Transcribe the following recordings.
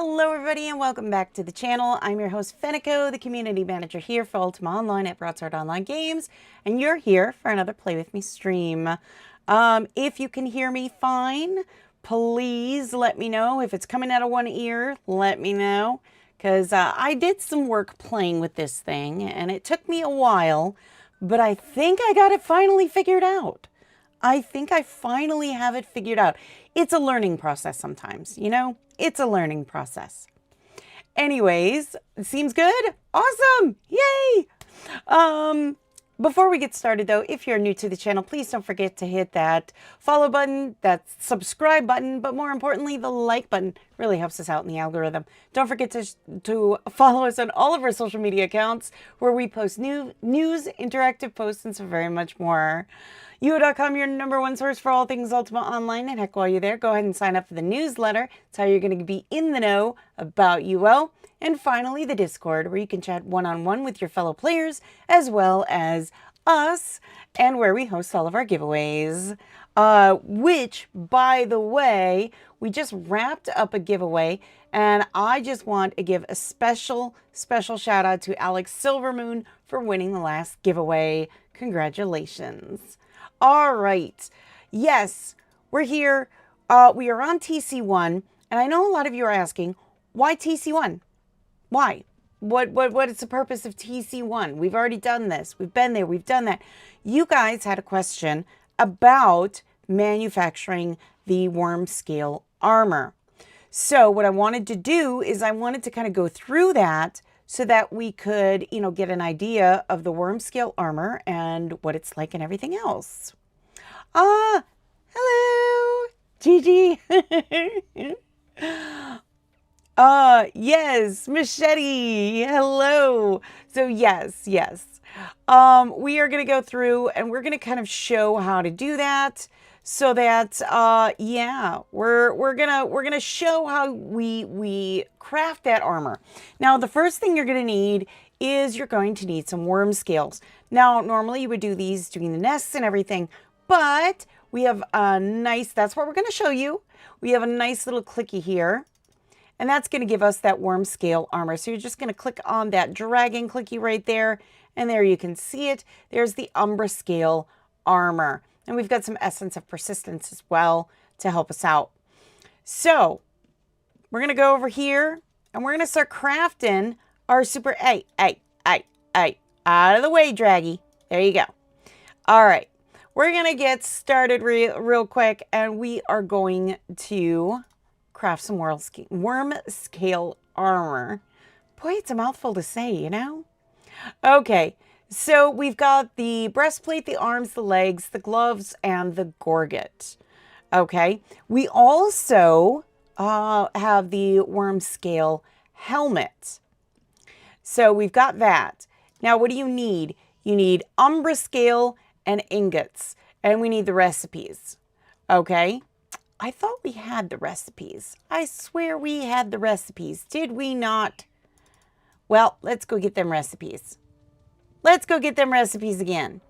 Hello everybody and welcome back to the channel. I'm your host Fenneko, the community manager here for Ultima Online at Broadsword Online Games, and you're here for another Play With Me stream. If you can hear me fine, please let me know. If it's coming out of one ear, let me know, because I did some work playing with this thing and it took me a while, but I think I got it finally figured out. I think I finally have it figured out. It's a learning process sometimes, you know? It's a learning process. Anyways, it seems good. Awesome. Yay. Before we get started though, if you're new to the channel, please don't forget to hit that follow button, that subscribe button, but more importantly, the like button really helps us out in the algorithm. Don't forget to follow us on all of our social media accounts where we post news, interactive posts, and so very much more. UO.com, your #1 source for all things Ultima Online. And heck, while you're there, go ahead and sign up for the newsletter. It's how you're going to be in the know about UO. And finally, the Discord, where you can chat one-on-one with your fellow players, as well as us, and where we host all of our giveaways. Which, by the way, we just wrapped up a giveaway, and I just want to give a special shout out to Alex Silvermoon for winning the last giveaway. Congratulations. All right. Yes, we're here. We are on TC1, and I know a lot of you are asking, why TC1? Why? What is the purpose of TC1? We've already done this. We've been there. We've done that. You guys had a question about manufacturing the worm scale armor. So what I wanted to do is I wanted to kind of go through that so that we could, you know, get an idea of the worm scale armor and what it's like and everything else. Hello, Gigi. Yes, Machete. Hello. So yes. We are going to go through and we're going to kind of show how to do that so that, yeah, we're going to show how we craft that armor. Now, the first thing you're going to need is you're going to need some worm scales. Now, normally you would do these doing the nests and everything, but we have a nice, that's what we're going to show you. We have a nice little clicky here. And that's going to give us that worm scale armor. So you're just going to click on that dragon clicky right there. And there you can see it. There's the Umbra scale armor. And we've got some Essence of Persistence as well to help us out. So we're going to go over here and we're going to start crafting our super, out of the way, Draggy. There you go. All right. We're going to get started real quick, and we are going to craft some worm scale armor. Boy, it's a mouthful to say, you know? Okay, so we've got the breastplate, the arms, the legs, the gloves, and the gorget. Okay, we also have the worm scale helmet. So we've got that. Now, what do you need? You need Umbra scale and ingots, and we need the recipes. Okay. I thought we had the recipes. I swear we had the recipes. Did we not? Well, let's go get them recipes. Let's go get them recipes again.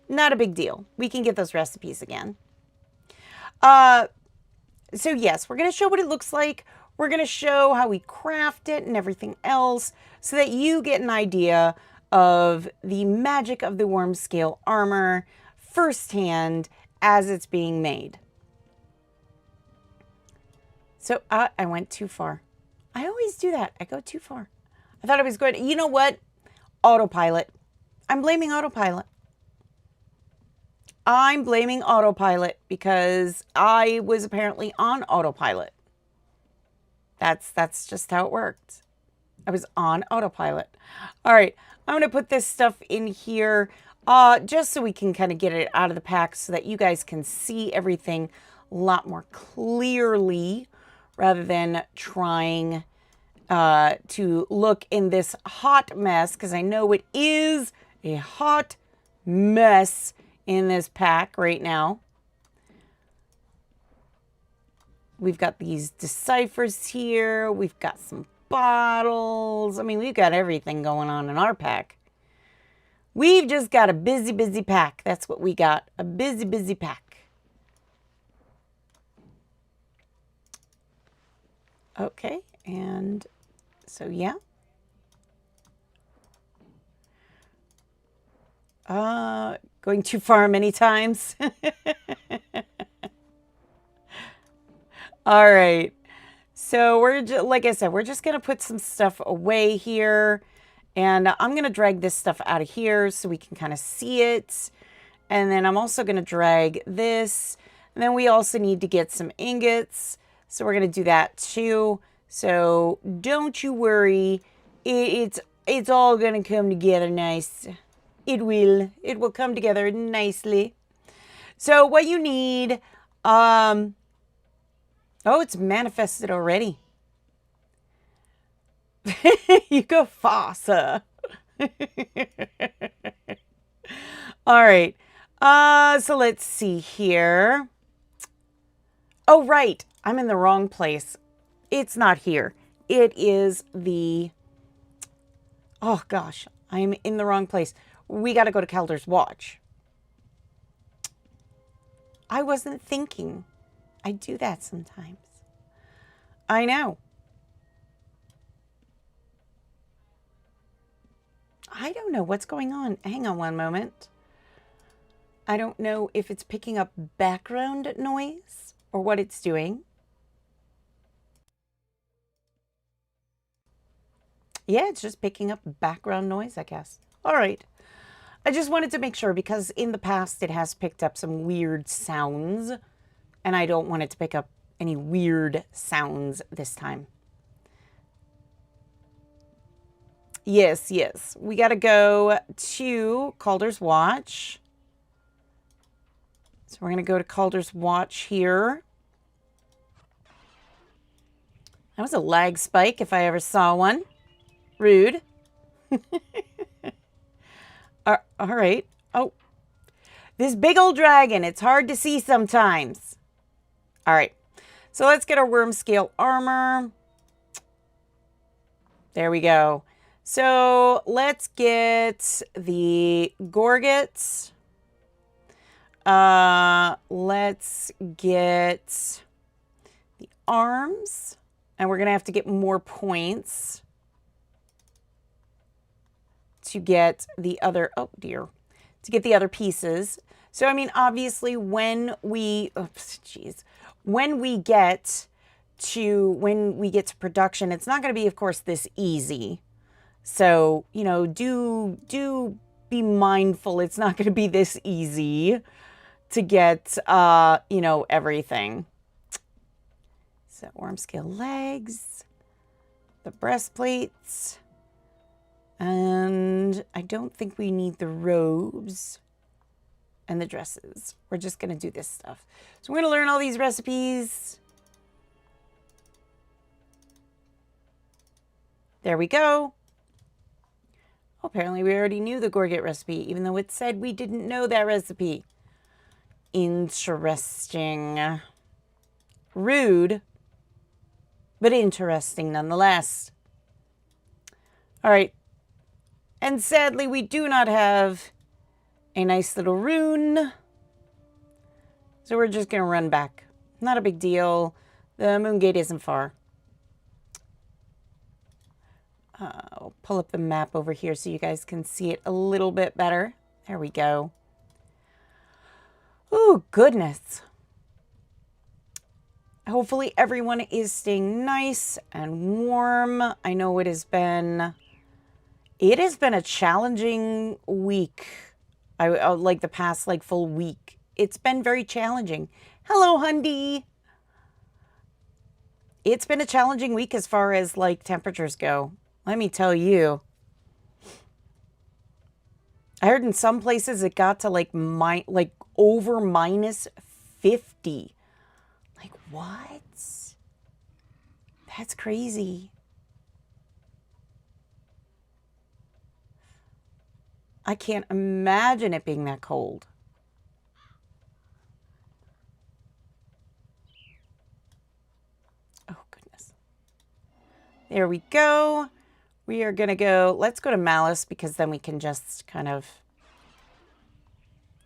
Not a big deal. We can get those recipes again. So yes, we're going to show what it looks like. We're going to show how we craft it and everything else so that you get an idea of the magic of the worm scale armor firsthand as it's being made. So I went too far. I always do that. I go too far. I thought I was good. You know what? Autopilot. I'm blaming autopilot. I'm blaming autopilot because I was apparently on autopilot. That's just how it worked. I was on autopilot. All right. I'm going to put this stuff in here just so we can kind of get it out of the pack so that you guys can see everything a lot more clearly, rather than trying to look in this hot mess, because I know it is a hot mess in this pack right now. We've got these deciphers here. We've got some bottles. I mean, we've got everything going on in our pack. We've just got a busy pack. That's what we got. A busy pack. Okay, And so, yeah. Going too far many times. All right. So we're just, like I said, we're just going to put some stuff away here. And I'm going to drag this stuff out of here so we can kind of see it. And then I'm also going to drag this. And then we also need to get some ingots. So we're going to do that too. So don't you worry. It's all going to come together nice. It will. It will come together nicely. So what you need, oh, it's manifested already. You go faster. All right. So let's see here. Oh, right. I'm in the wrong place. It's not here. It is the... Oh, gosh. I'm in the wrong place. We got to go to Calder's Watch. I wasn't thinking. I do that sometimes. I know. I don't know what's going on. Hang on one moment. I don't know if it's picking up background noise or what it's doing. Yeah, it's just picking up background noise, I guess. All right. I just wanted to make sure because in the past it has picked up some weird sounds and I don't want it to pick up any weird sounds this time. Yes, yes. We got to go to Calder's Watch. So we're going to go to Calder's Watch here. That was a lag spike if I ever saw one. Rude. All right. Oh, this big old dragon. It's hard to see sometimes. All right. So let's get our worm scale armor. There we go. So let's get the gorgets. Let's get the arms. And we're going to have to get more points to get the other, oh dear, to get the other pieces. So, I mean, obviously when we, when we get to production, it's not going to be, of course, this easy. So, you know, do be mindful. It's not going to be this easy to get, you know, everything. So worm scale legs, the breastplates, and I don't think we need the robes and the dresses. We're just going to do this stuff. So we're going to learn all these recipes. There we go. Oh, apparently we already knew the gorget recipe, even though it said we didn't know that recipe. Interesting. Rude, but interesting nonetheless. All right. And sadly, we do not have a nice little rune. So we're just going to run back. Not a big deal. The moon gate isn't far. I'll pull up the map over here so you guys can see it a little bit better. There we go. Oh, goodness. Hopefully everyone is staying nice and warm. I know it has been a challenging week. I like the past full week. It's been very challenging. Hello, Hundy. It's been a challenging week as far as temperatures go. Let me tell you. I heard in some places it got to over minus 50. Like, what? That's crazy. I can't imagine it being that cold. Oh, goodness. There we go. We are going to go, let's go to Malice because then we can just kind of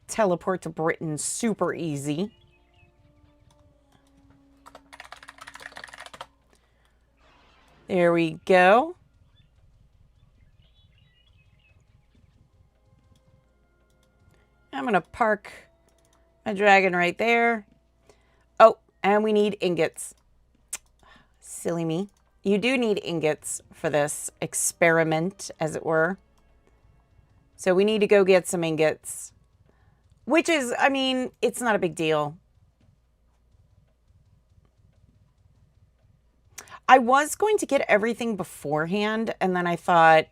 teleport to Britain super easy. There we go. I'm going to park my dragon right there. Oh, and we need ingots. Silly me. You do need ingots for this experiment, as it were. So we need to go get some ingots. Which is, I mean, it's not a big deal. I was going to get everything beforehand, and then I thought,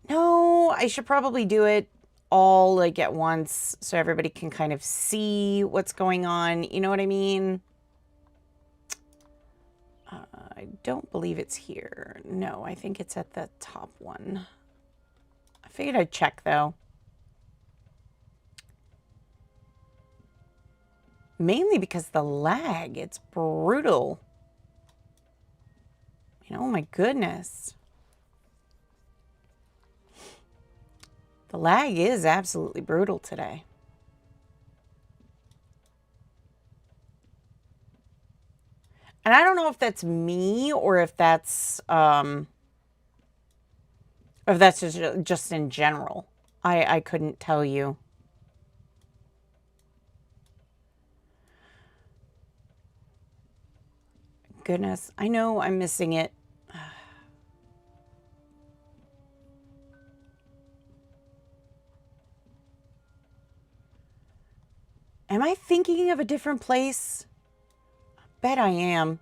no, I should probably do it all like at once so everybody can kind of see what's going on. You know what I mean? I don't believe it's here. No, I think it's at the top one. I figured I'd check, though. Mainly because the lag. It's brutal. You know, oh my goodness. The lag is absolutely brutal today. And I don't know if that's me or if that's just in general. I couldn't tell you. Goodness, I know I'm missing it. Am I thinking of a different place? I bet I am.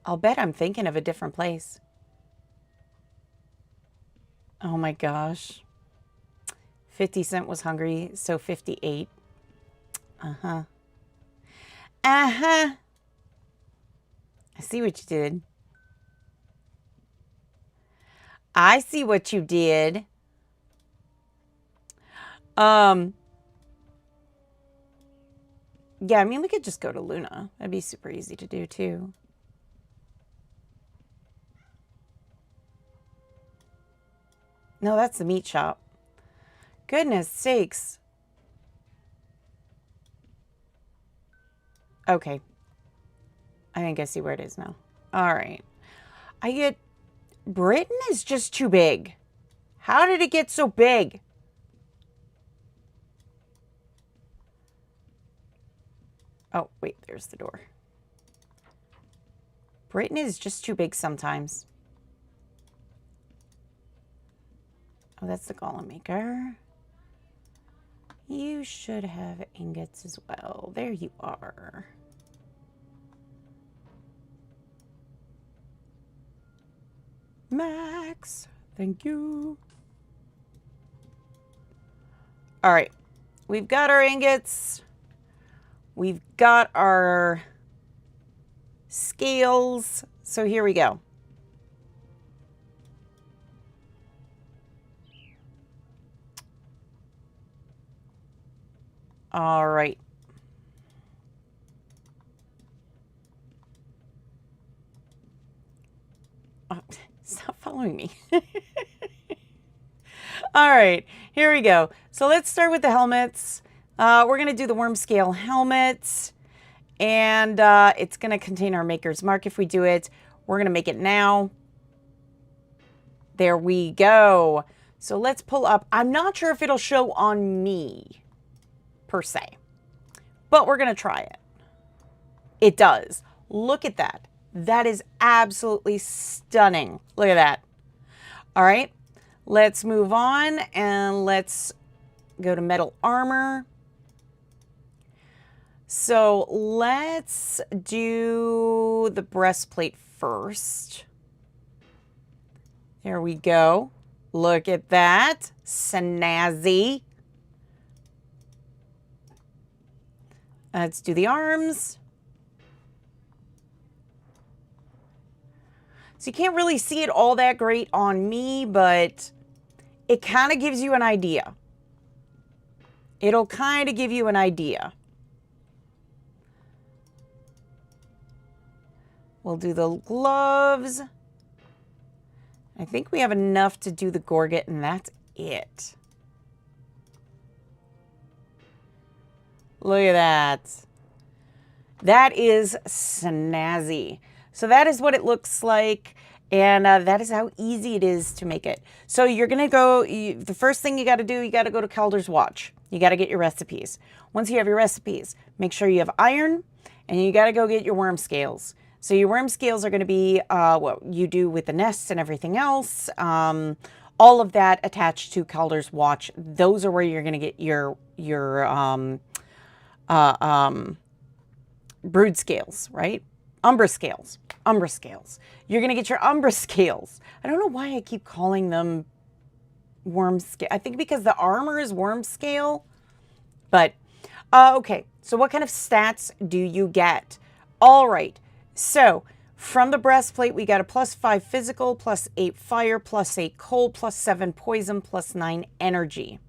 I'll bet I'm thinking of a different place. Oh my gosh. 50 Cent was hungry, so 58. Uh-huh. Uh-huh. I see what you did. I see what you did. Yeah, I mean, we could just go to Luna. That'd be super easy to do, too. No, that's the meat shop. Goodness sakes. Okay. I think I see where it is now. All right. Britain is just too big. How did it get so big? Oh, wait, there's the door. Britain is just too big sometimes. Oh, that's the golem maker. You should have ingots as well. There you are. Max, thank you. All right, we've got our ingots. We've got our scales. So here we go. All right. Oh, stop following me. All right, here we go. So let's start with the helmets. We're going to do the worm scale helmets, and it's going to contain our maker's mark if we do it. We're going to make it now. There we go. So let's pull up. I'm not sure if it'll show on me, per se, but we're going to try it. It does. Look at that. That is absolutely stunning. Look at that. All right, let's move on and let's go to metal armor. So let's do the breastplate first. There we go. Look at that. Snazzy. Let's do the arms. So you can't really see it all that great on me, but it kind of gives you an idea. It'll kind of give you an idea. We'll do the gloves. I think we have enough to do the gorget, and that's it. Look at that. That is snazzy. So that is what it looks like. And that is how easy it is to make it. So you're going to go, the first thing you got to do, you got to go to Calder's Watch. You got to get your recipes. Once you have your recipes, make sure you have iron, and you got to go get your worm scales. So your worm scales are going to be what you do with the nests and everything else. All of that attached to Calder's Watch. Those are where you're going to get your brood scales, right? Umbra scales. You're going to get your umbra scales. I don't know why I keep calling them worm scale. I think because the armor is worm scale. But, okay. So what kind of stats do you get? All right. So from the breastplate, we got a +5 physical, +8 fire, +8 cold, +7 poison, +9 energy.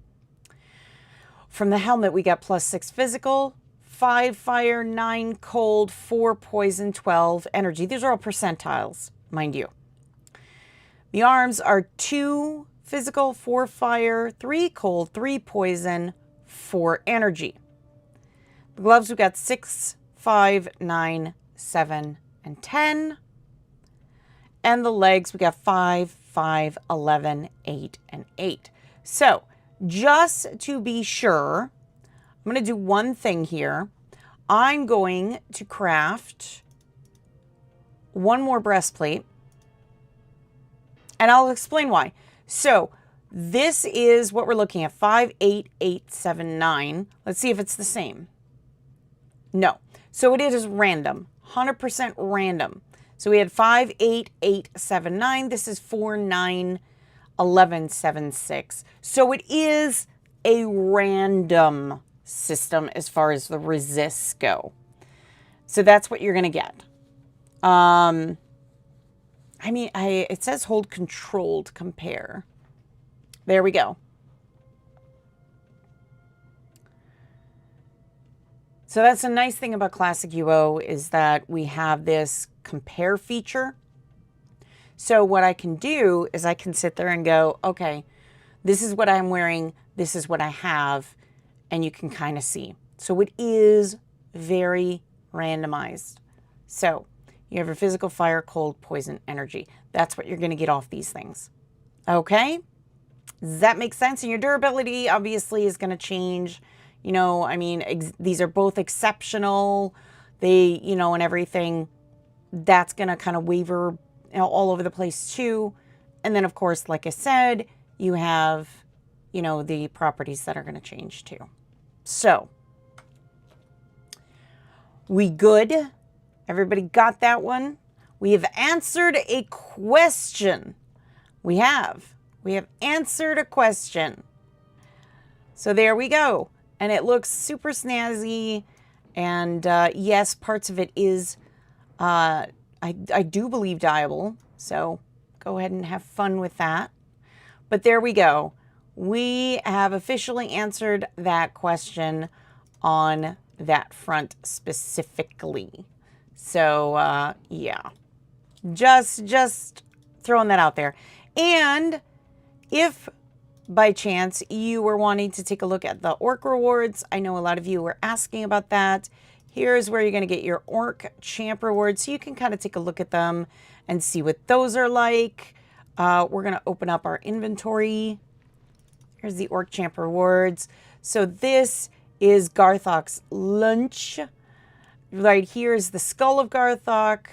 From the helmet, we got +6 physical, 5 fire, 9 cold, 4 poison, 12 energy. These are all percentiles, mind you. The arms are 2 physical, 4 fire, 3 cold, 3 poison, 4 energy. The gloves, we got 6, 5, 9, 7, and 10. And the legs, we got 5, 5, 11, 8, and 8. So just to be sure, I'm going to do one thing here. I'm going to craft one more breastplate, and I'll explain why. So this is what we're looking at, 5, 8, 8, 7, 9. Let's see if it's the same. No. So it is random, 100% random. So we had 5, 8, 8, 7, 9. This is 4, 9, 11, 7, 6. So it is a random system as far as the resists go. So that's what you're going to get. I mean, it says hold control to compare. There we go. So that's a nice thing about Classic UO is that we have this compare feature. So what I can do is I can sit there and go, okay, this is what I'm wearing. This is what I have. And you can kind of see. So it is very randomized. So you have your physical, fire, cold, poison, energy. That's what you're going to get off these things. Okay? Does that make sense? And your durability obviously is going to change. You know, I mean, these are both exceptional. They, you know, and everything. That's going to kind of waver, you know, all over the place too. And then, of course, like I said, you have, you know, the properties that are going to change too. So, we good? Everybody got that one? We have answered a question. We have answered a question. So there we go. And it looks super snazzy. And yes, parts of it is, I do believe dyeable. So go ahead and have fun with that. But there we go. We have officially answered that question on that front specifically. So, yeah. Just throwing that out there. And if by chance you were wanting to take a look at the orc rewards, I know a lot of you were asking about that. Here's where you're going to get your orc champ rewards. So you can kind of take a look at them and see what those are like. We're going to open up our inventory. Here's the orc champ rewards. So this is Garthok's lunch. Right here is the skull of Garthok.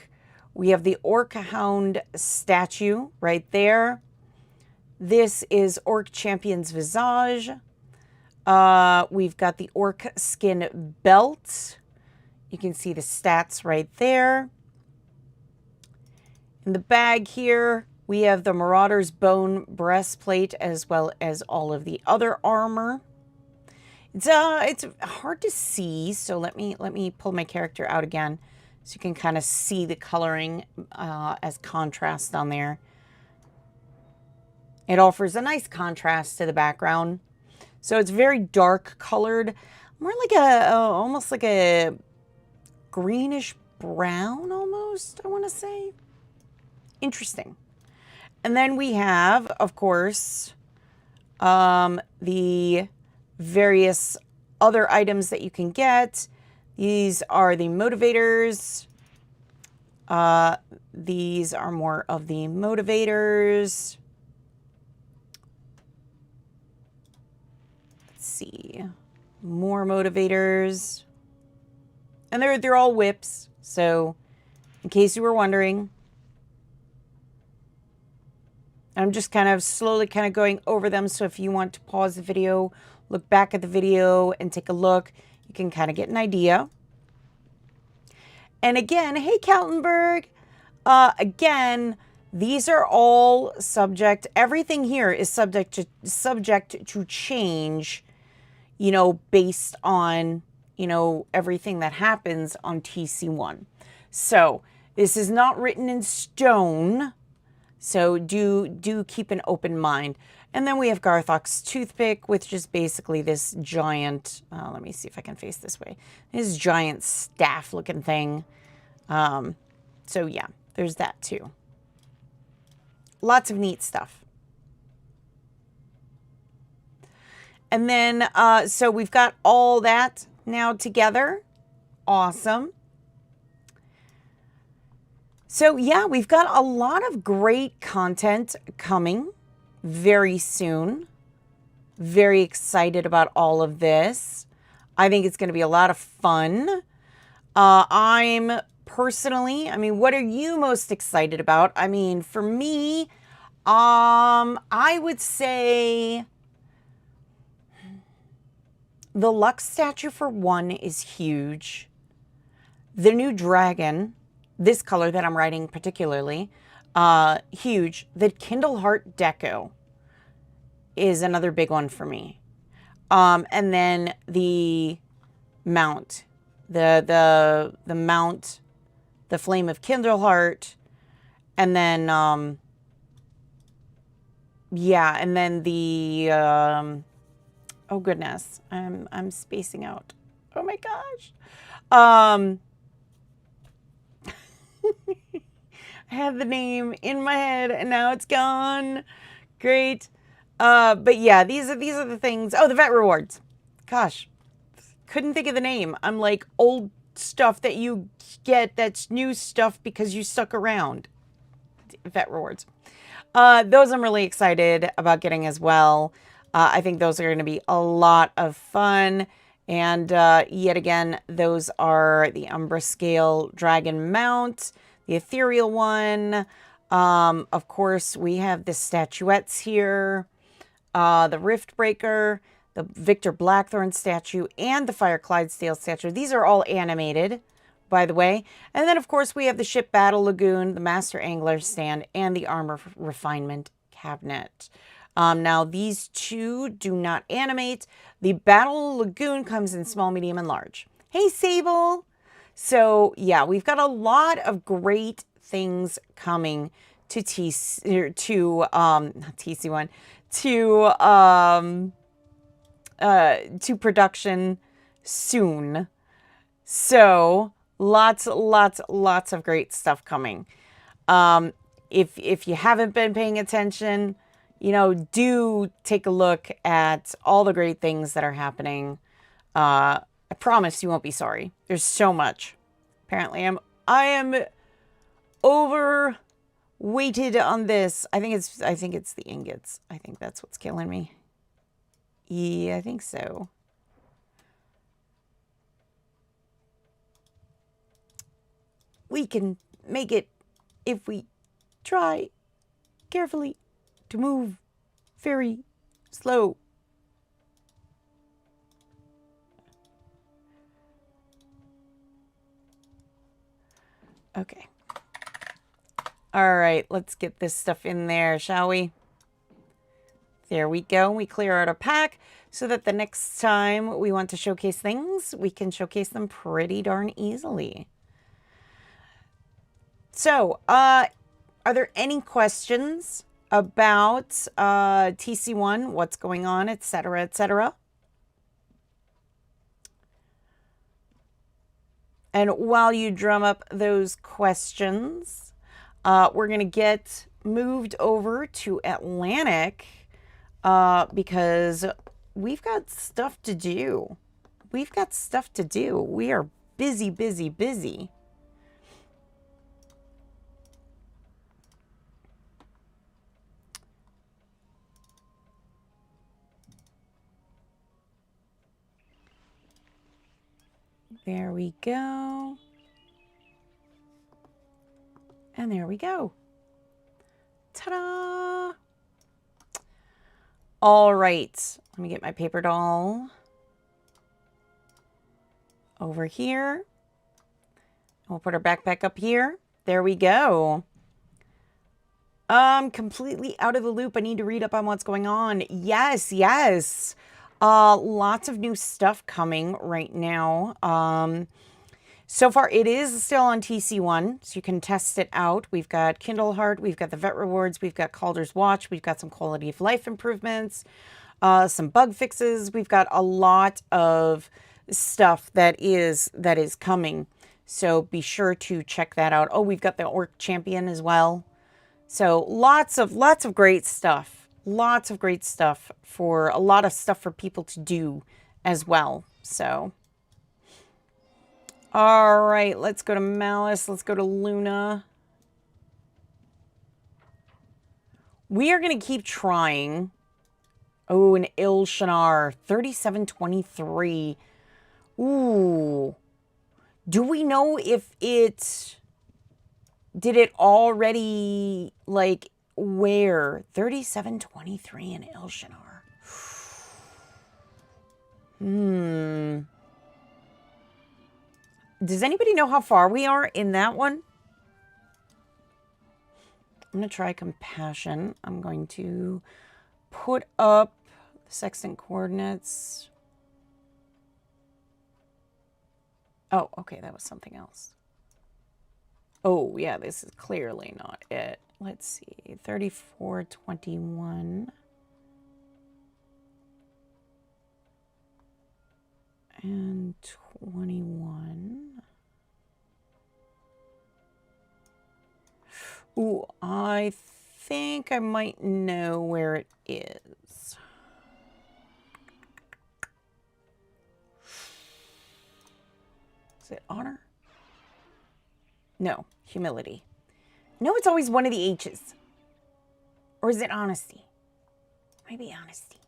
We have the orc hound statue right there. This is orc champion's visage. We've got the orc skin belt. You can see the stats right there. In the bag here, we have the Marauder's Bone breastplate as well as all of the other armor. It's hard to see, so let me pull my character out again so you can kind of see the coloring as contrast on there. It offers a nice contrast to the background. So it's very dark colored, more like almost like a greenish brown almost, I want to say. Interesting. And then we have, of course, the various other items that you can get. These are the motivators. These are more of the motivators. Let's see. More motivators. And they're all whips. So, in case you were wondering, I'm just kind of slowly kind of going over them. So if you want to pause the video, look back at the video and take a look, you can kind of get an idea. And again, hey, Kaltenberg. Again, these are all subject. Everything here is subject to change, you know, based on, you know, everything that happens on TC1. So this is not written in stone. So do keep an open mind. And then we have Garthok's toothpick, which is basically this giant, let me see if I can face this way, this giant staff looking thing. So yeah, there's that too. Lots of neat stuff. And then, so we've got all that now together. Awesome. So yeah, we've got a lot of great content coming very soon. Very excited about all of this. I think it's going to be a lot of fun. I'm personally, I mean, what are you most excited about? I mean, for me, I would say the Lux statue for one is huge. The new dragon, this color that I'm writing particularly, huge. The Kindle Heart Deco is another big one for me. And then the mount, the mount, the Flame of Kindle Heart, and then, yeah, and then the, oh goodness, I'm spacing out. Oh my gosh. I had the name in my head and now it's gone. Great. But yeah, these are the things. Oh, the vet rewards. Gosh, couldn't think of the name. I'm like old stuff that you get that's new stuff because you stuck around. Vet rewards. Those I'm really excited about getting as well. I think those are going to be a lot of fun. And yet again, those are the Umbra Scale Dragon Mount, the Ethereal one. Of course, we have the statuettes here, the Rift Breaker, the Victor Blackthorn statue, and the Fire Clydesdale statue. These are all animated, by the way. And then, of course, we have the Ship Battle Lagoon, the Master Angler stand, and the Armor Refinement Cabinet. Now, these two do not animate. The Battle Lagoon comes in small, medium, and large. Hey, Sable! So, yeah, we've got a lot of great things coming to TC1, to production soon. So, lots of great stuff coming. If you haven't been paying attention, you know, do take a look at all the great things that are happening. I promise you won't be sorry. There's so much. Apparently, I am overweighted on this. I think it's the ingots. I think that's what's killing me. Yeah, I think so. We can make it if we try carefully to move very slow. Okay. All right, let's get this stuff in there, shall we? There we go. We clear out our pack so that the next time we want to showcase things, we can showcase them pretty darn easily. So, are there any questions about TC1, what's going on, etc., etc.? And while you drum up those questions, we're going to get moved over to Atlantic because we've got stuff to do. We've got stuff to do. We are busy, busy, busy. There we go. And there we go. Ta-da! All right. Let me get my paper doll over here. We'll put our backpack up here. There we go. Completely out of the loop. I need to read up on what's going on. Yes, yes. Lots of new stuff coming right now. So far, it is still on TC1, so you can test it out. We've got Kindle Heart, we've got the Vet Rewards, we've got Calder's Watch, we've got some quality of life improvements, some bug fixes. We've got a lot of stuff that is coming. So be sure to check that out. Oh, we've got the Orc Champion as well. So lots of great stuff. Lots of great stuff for a lot of stuff for people to do as well. So, all right, let's go to Malice. Let's go to Luna. We are going to keep trying. Oh, an Ilshanar, 3723. Ooh. Do we know if did it already, like, where? 3723 in Ilshanar. Does anybody know how far we are in that one? I'm going to try Compassion. I'm going to put up the sextant coordinates. Oh, okay, that was something else. Oh, yeah, this is clearly not it. Let's see, 3421. And 21. Ooh, I think I might know where it is. Is it honor? No, humility. No, it's always one of the H's. Or is it honesty? Maybe honesty.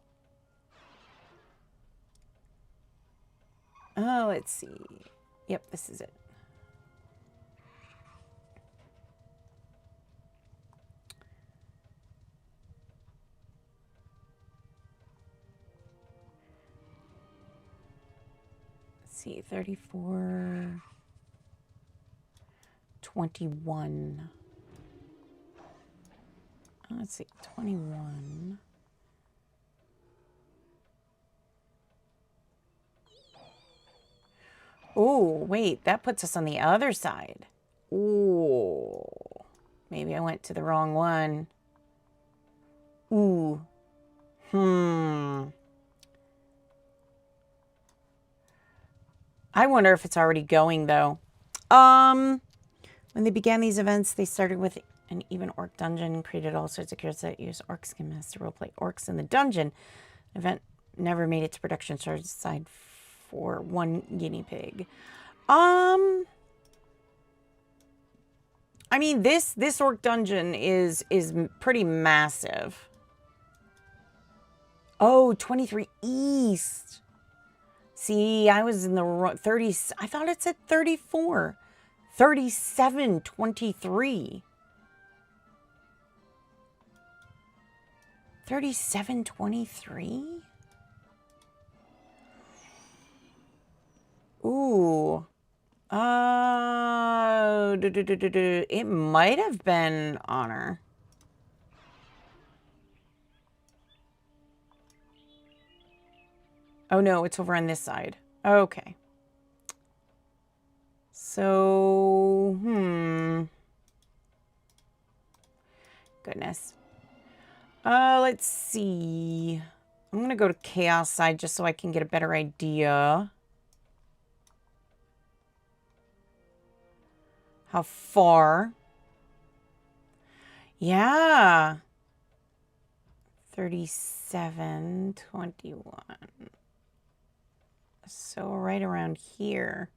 Oh, let's see. Yep, this is it. Let's see, 34, 21. Let's see, 21. Oh, wait, that puts us on the other side. Ooh, maybe I went to the wrong one. Ooh, I wonder if it's already going, though. When they began these events, they started with an even orc dungeon, created all sorts of characters that use orc skin masks to roleplay orcs in the dungeon. The event never made it to production, started aside for one guinea pig. I mean, this orc dungeon is pretty massive. Oh, 23 East. See, I was in the 30, I thought it said 34. 3723. 3723? Ooh. It might have been honor. Oh no, it's over on this side. Okay. So, goodness. Let's see. I'm going to go to chaos side just so I can get a better idea. How far? Yeah. 3721. So right around here.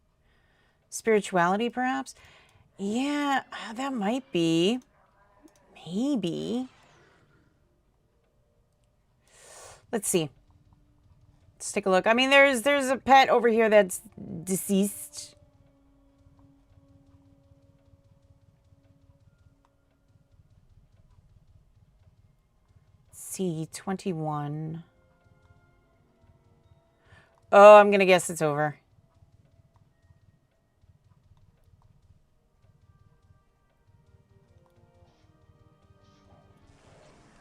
Spirituality, perhaps? Yeah, that might be. Maybe. Let's see. Let's take a look. I mean, there's a pet over here that's deceased. C21. Oh, I'm gonna guess it's over.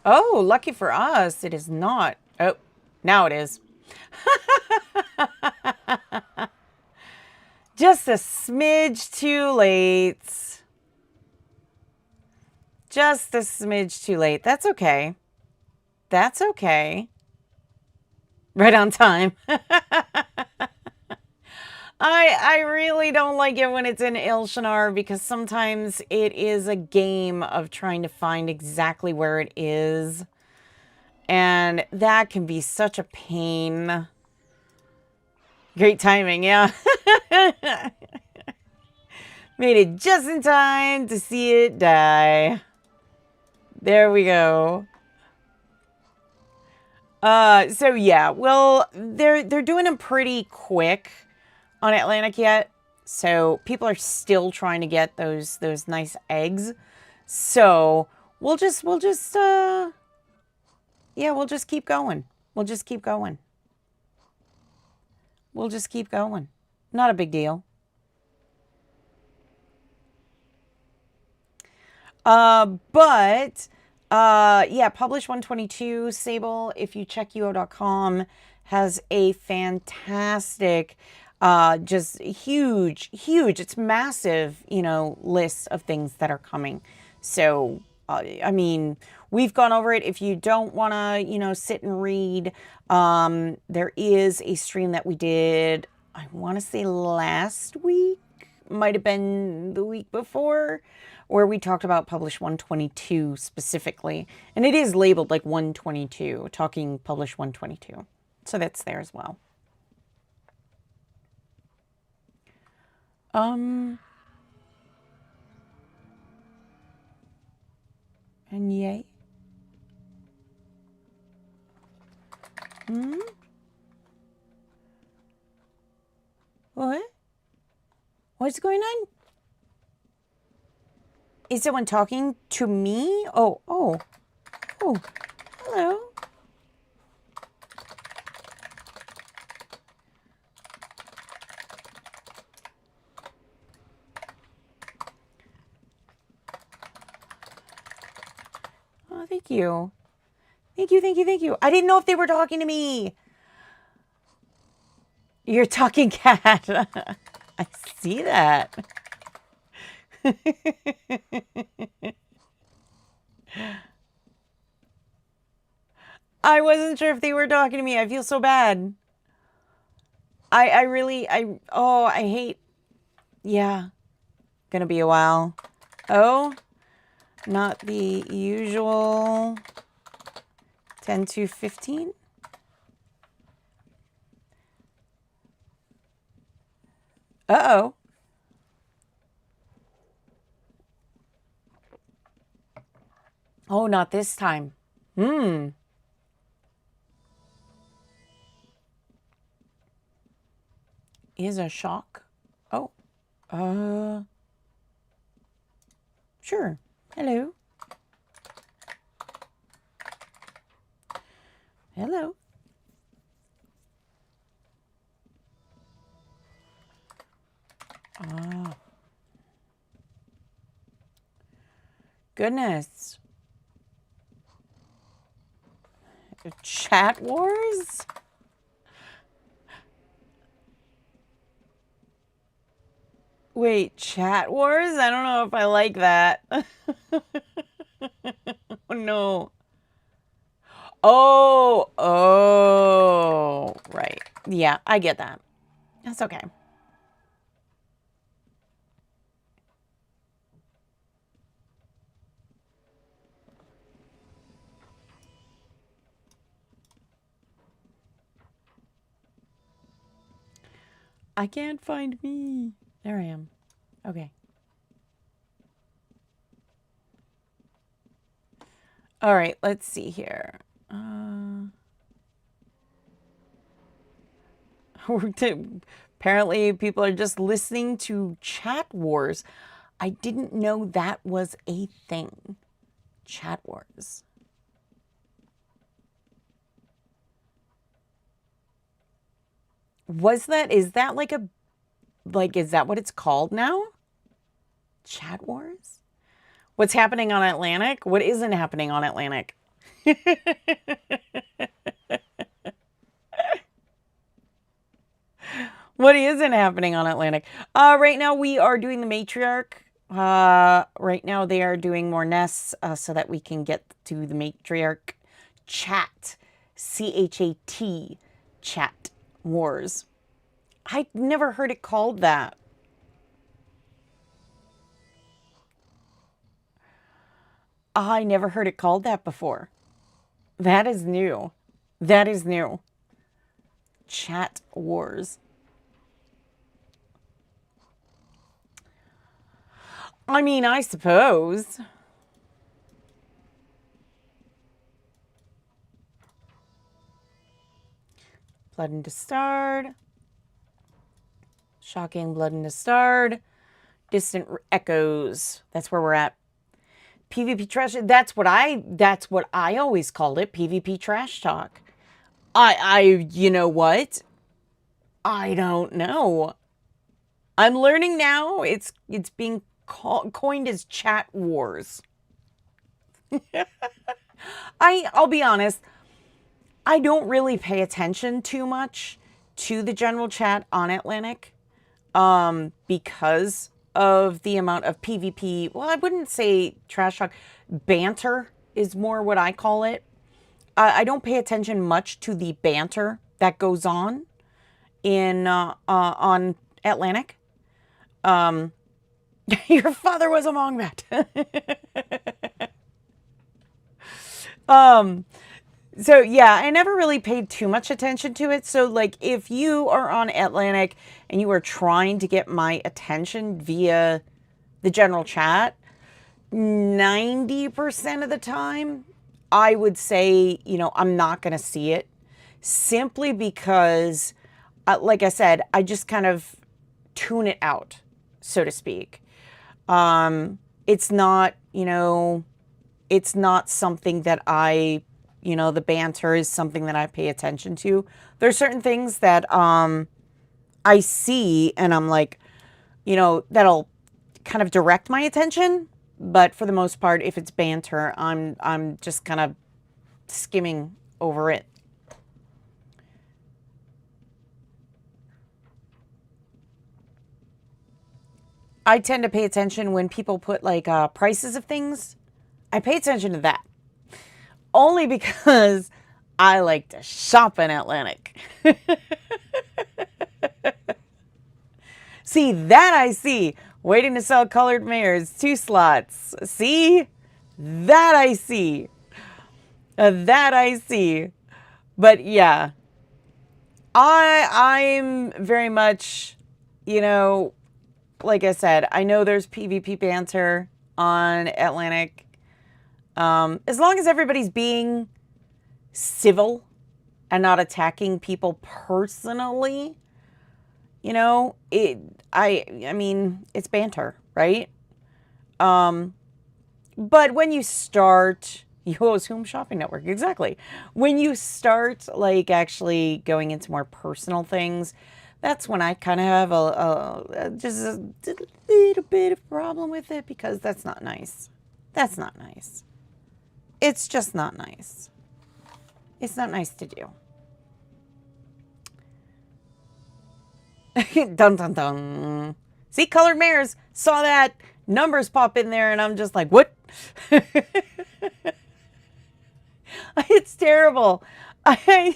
Oh, lucky for us, it is not. Oh, now it is. Just a smidge too late. Just a smidge too late. That's okay. That's okay. Right on time. I really don't like it when it's in Ilshanar because sometimes it is a game of trying to find exactly where it is. And that can be such a pain. Great timing, yeah. Made it just in time to see it die. There we go. So yeah, well, they're doing them pretty quick on Atlantic yet. So people are still trying to get those nice eggs. So we'll just yeah, we'll just keep going. We'll just keep going. We'll just keep going. Not a big deal. Yeah, Publish 122, Sable, if you check UO.com, has a fantastic, just huge, it's massive, you know, list of things that are coming. So, I mean, we've gone over it. If you don't want to, you know, sit and read, there is a stream that we did, I want to say last week, might have been the week before, where we talked about Publish 122 specifically. And it is labeled like 122, talking Publish 122. So that's there as well. And yay. What? What's going on? Is someone talking to me? Oh, hello. Oh, thank you. Thank you. I didn't know if they were talking to me. You're talking cat. I see that. I wasn't sure if they were talking to me. I feel so bad. I hate. Yeah. Gonna be a while. Oh, not the usual 10 to 15. Uh-oh. Oh, not this time. Is a shock. Oh. Sure. Hello. Hello. Ah. Goodness. Chat wars? Wait, chat wars? I don't know if I like that. Oh, no. Oh, right. Yeah, I get that. That's okay. I can't find me. There I am. Okay. All right, let's see here. Apparently, people are just listening to chat wars. I didn't know that was a thing. Chat wars. Is that like is that what it's called now? Chat wars? What's happening on Atlantic? What isn't happening on Atlantic? What isn't happening on Atlantic? Right now we are doing the matriarch. Right now they are doing more nests so that we can get to the matriarch chat. C-H-A-T. Chat wars. I never heard it called that. I never heard it called that before. That is new. That is new. Chat wars. I mean, I suppose. Blood into Starred. Shocking Blood into Starred. Distant Echoes. That's where we're at. PvP trash. That's what I always called it. PvP trash talk. You know what? I don't know. I'm learning now. It's being coined as chat wars. I'll be honest. I don't really pay attention too much to the general chat on Atlantic, because of the amount of PvP. Well, I wouldn't say trash talk. Banter is more what I call it. I don't pay attention much to the banter that goes on on Atlantic. Your father was a Mongbat. So yeah, I never really paid too much attention to it. So like if you are on Atlantic and you are trying to get my attention via the general chat, 90% of the time, I would say, I'm not going to see it simply because, like I said, I just kind of tune it out, so to speak. It's not, it's not something that the banter is something that I pay attention to. There's certain things that I see and I'm like, that'll kind of direct my attention. But for the most part, if it's banter, I'm just kind of skimming over it. I tend to pay attention when people put like prices of things. I pay attention to that. Only because I like to shop in Atlantic. See, that I see. Waiting to sell colored mares, 2 slots. See? That I see. That I see. But yeah. I'm very much, like I said, I know there's PvP banter on Atlantic. As long as everybody's being civil and not attacking people personally, I mean, it's banter, right? But when you start, Zoom Shopping Network, exactly. When you start like actually going into more personal things, that's when I kind of have just a little bit of a problem with it, because that's not nice. That's not nice. It's just not nice. It's not nice to do. Dun dun dun. See, colored mares. Saw that. Numbers pop in there and I'm just like, what? It's terrible. I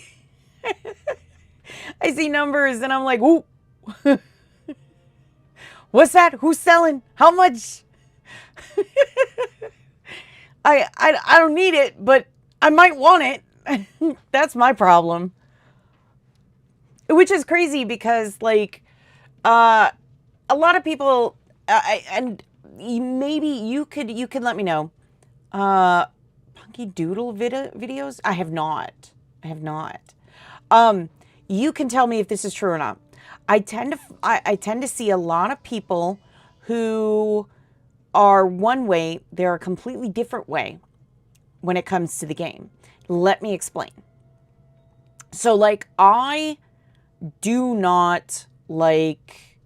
see numbers and I'm like, ooh. What's that? Who's selling? How much? I don't need it, but I might want it. That's my problem. Which is crazy because, like, a lot of people, and maybe you could let me know. Punky Doodle videos? I have not. You can tell me if this is true or not. I tend to see a lot of people who are one way, they're a completely different way when it comes to the game. Let me explain. So like, I do not like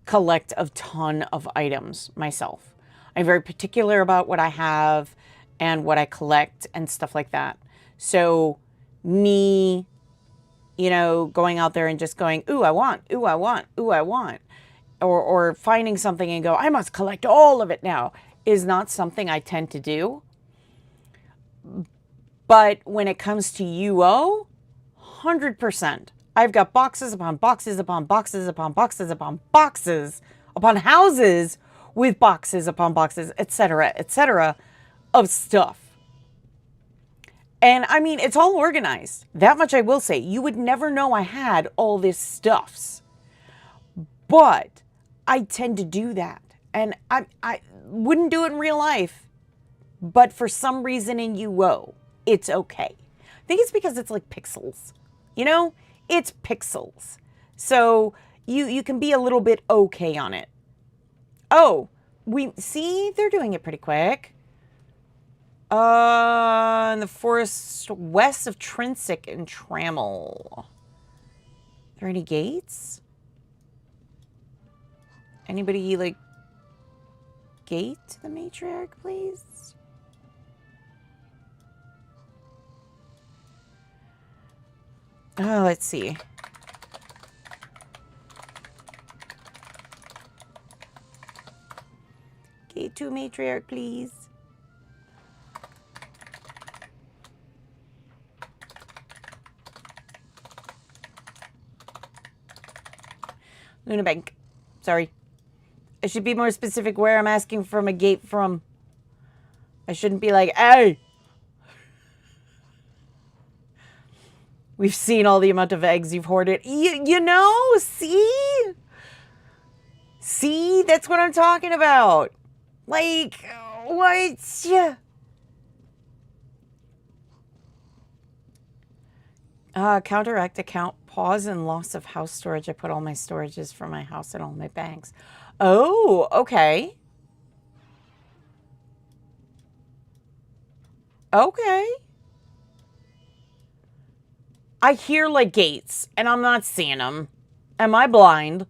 collect a ton of items myself. I'm very particular about what I have and what I collect and stuff like that. So me, you know, going out there and just going, ooh, I want, ooh, I want, ooh, I want, or finding something and go, I must collect all of it now, is not something I tend to do. But when it comes to UO, 100%. I've got boxes upon boxes upon boxes upon boxes upon boxes upon houses with boxes upon boxes, etc., of stuff. And I mean, it's all organized. That much I will say. You would never know I had all this stuffs. But I tend to do that. And I wouldn't do it in real life. But for some reason in UO, it's okay. I think it's because it's like pixels. You know? It's pixels. So you can be a little bit okay on it. Oh, we see they're doing it pretty quick. In the forest west of Trinsic and Trammel. Are there any gates? Anybody like gate to the matriarch, please? Oh, let's see. Gate to matriarch, please. Luna Bank. Sorry. I should be more specific where I'm asking from a gate from. I shouldn't be like, hey! We've seen all the amount of eggs you've hoarded. You know, see? See? That's what I'm talking about. Like, what? Yeah. Counteract account pause and loss of house storage. I put all my storages for my house and all my banks. Oh, okay. Okay. I hear like gates and I'm not seeing them. Am I blind?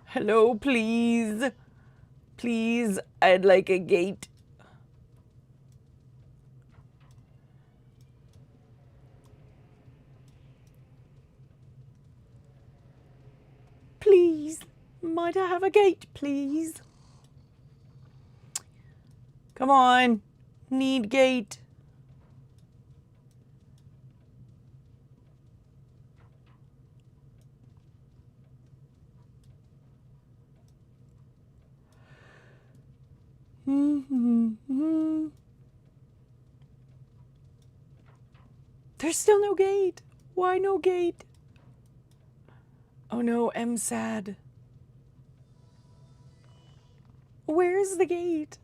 Hello, please. Please, I'd like a gate. Please, might I have a gate, please? Come on, need gate. There's still no gate. Why no gate? Oh no, I'm sad. Where's the gate?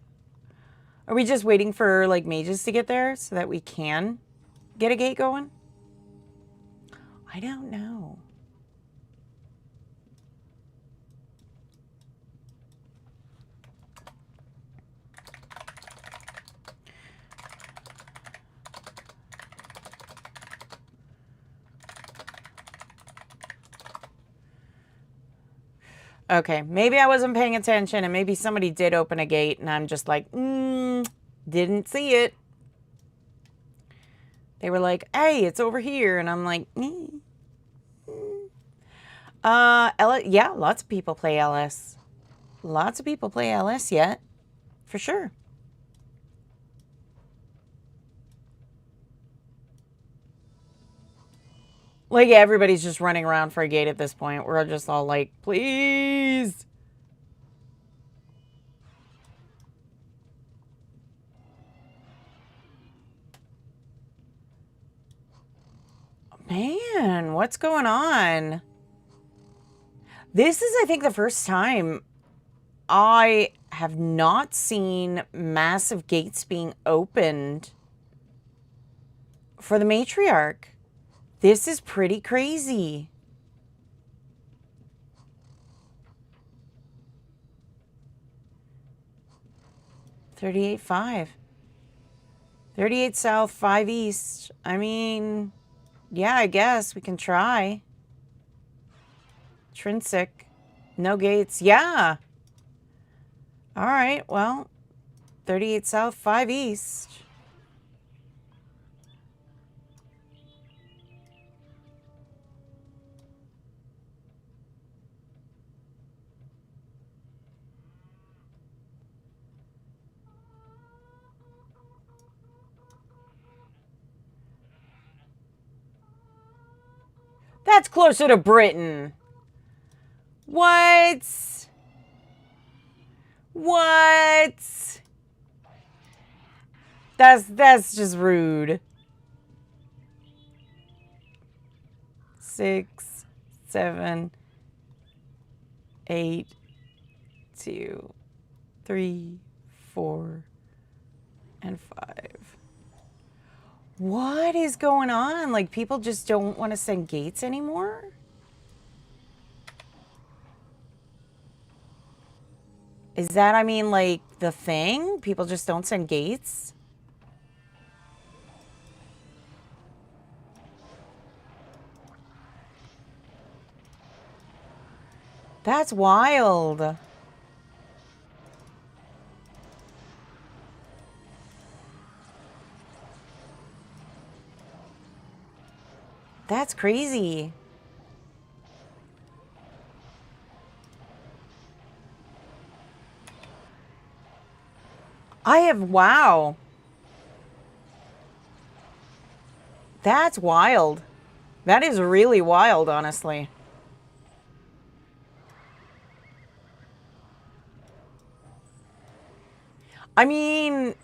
Are we just waiting for like mages to get there so that we can get a gate going? I don't know. Okay, maybe I wasn't paying attention and maybe somebody did open a gate and I'm just like, didn't see it. They were like, hey, it's over here. And I'm like, yeah, lots of people play LS. Lots of people play LS yet, for sure. Like, everybody's just running around for a gate at this point. We're just all like, please. What's going on? This is, I think, the first time I have not seen massive gates being opened for the matriarch. This is pretty crazy. $38.5. 38 south, 5 east. I mean, yeah, I guess we can try. Intrinsic. No gates. Yeah. All right, well, 38 south, 5 east. That's closer to Britain. What? What? That's just rude. 6, 7, 8, 2, 3, 4, and 5. What is going on? Like, people just don't want to send gates anymore? Is that, I mean, like, the thing? People just don't send gates? That's wild. That's crazy. Wow. That's wild. That is really wild, honestly. I mean,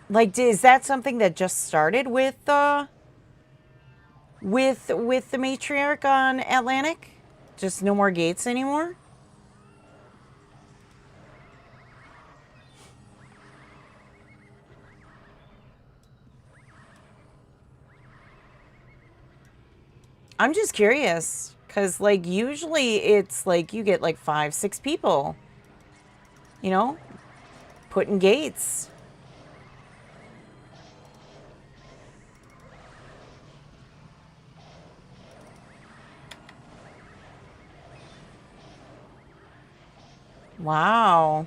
like, is that something that just started with the matriarch on Atlantic? Just no more gates anymore? I'm just curious, because, like, usually it's, like, you get, like, 5, 6 people, you know, putting gates. Wow.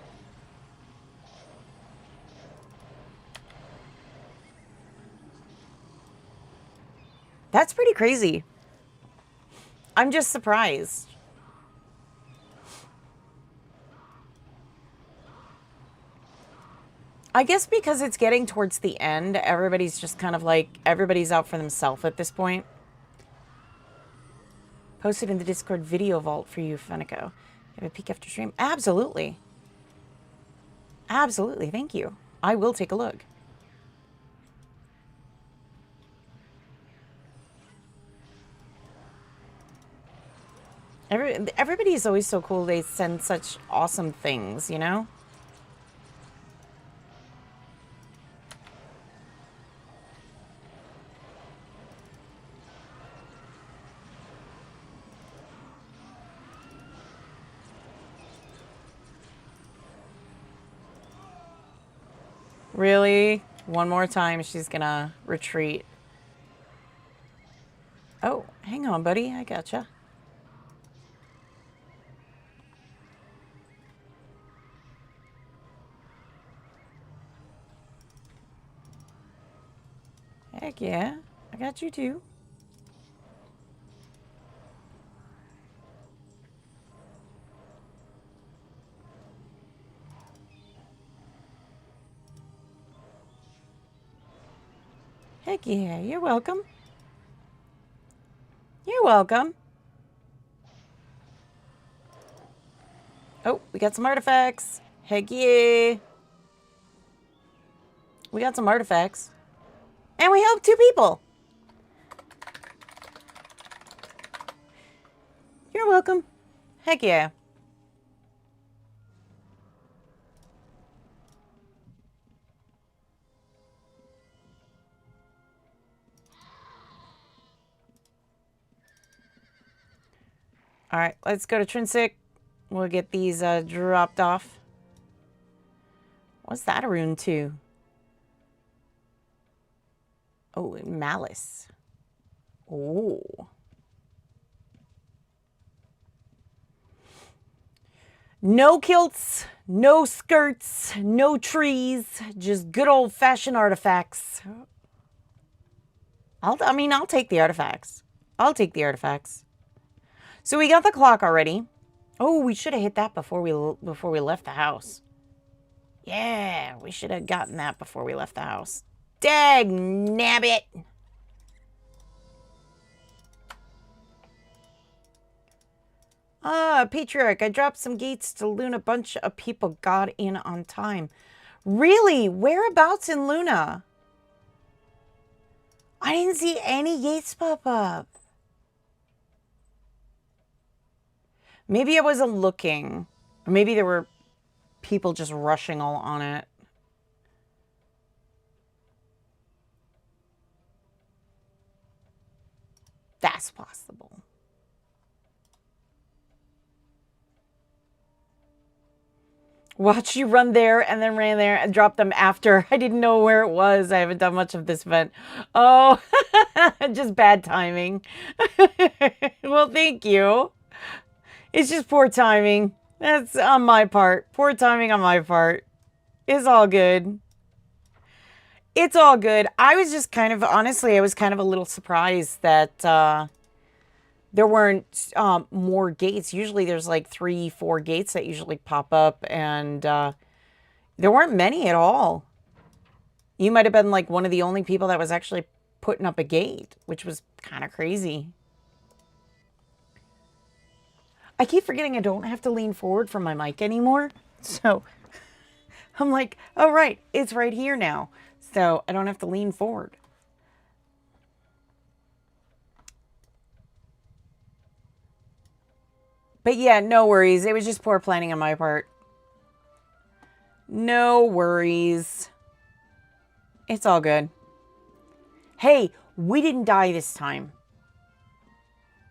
That's pretty crazy. I'm just surprised. I guess because it's getting towards the end, everybody's just kind of like, everybody's out for themselves at this point. Posted in the Discord video vault for you, Fenneko. Have a peek after stream? Absolutely. Absolutely, thank you. I will take a look. Everybody is always so cool. They send such awesome things, you know? Really? One more time, she's gonna retreat. Oh, hang on, buddy. I gotcha. Heck yeah. I got you too. Heck yeah, you're welcome. You're welcome. Oh, we got some artifacts. Heck yeah. We got some artifacts. And we helped 2 people. You're welcome. Heck yeah. All right, let's go to Trinsic. We'll get these dropped off. What's that a rune to? Oh, Malice. Oh. No kilts, no skirts, no trees, just good old-fashioned artifacts. I'll take the artifacts. I'll take the artifacts. So we got the clock already. Oh, we should have hit that before we left the house. Yeah, we should have gotten that before we left the house. Dag nabbit. Patriarch, I dropped some gates to Luna. A bunch of people got in on time. Really? Whereabouts in Luna? I didn't see any gates pop up. Maybe I wasn't looking. Or maybe there were people just rushing all on it. That's possible. Watch you run there and then ran there and dropped them after. I didn't know where it was. I haven't done much of this event. Oh, just bad timing. Well, thank you. It's just poor timing. That's on my part. Poor timing on my part. It's all good. It's all good. I was just kind of, honestly, I was kind of a little surprised that there weren't more gates. Usually there's like 3-4 gates that usually pop up, and there weren't many at all. You might have been like one of the only people that was actually putting up a gate, which was kind of crazy. I keep forgetting I don't have to lean forward from my mic anymore. So I'm like, oh, right, it's right here now. So I don't have to lean forward. But yeah, no worries. It was just poor planning on my part. No worries. It's all good. Hey, we didn't die this time.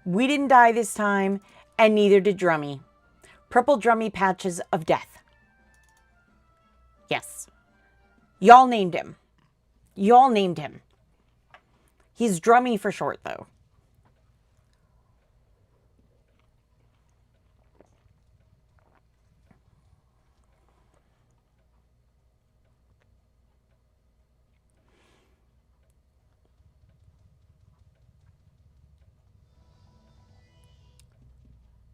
We didn't die this time, and neither did Drummy. Purple Drummy Patches of Death. Yes. Y'all named him. Y'all named him. He's Drummy for short, though.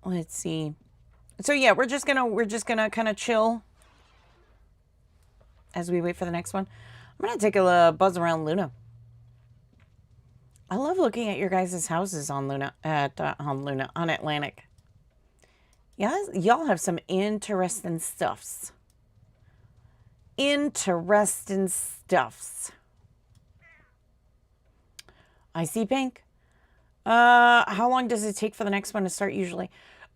Let's see. So yeah, we're just gonna kind of chill as we wait for the next one. I'm gonna take a buzz around Luna. I love looking at your guys' houses on Luna on Atlantic. Yeah, y'all have some interesting stuffs. Interesting stuffs. I see pink. How long does it take for the next one to start usually?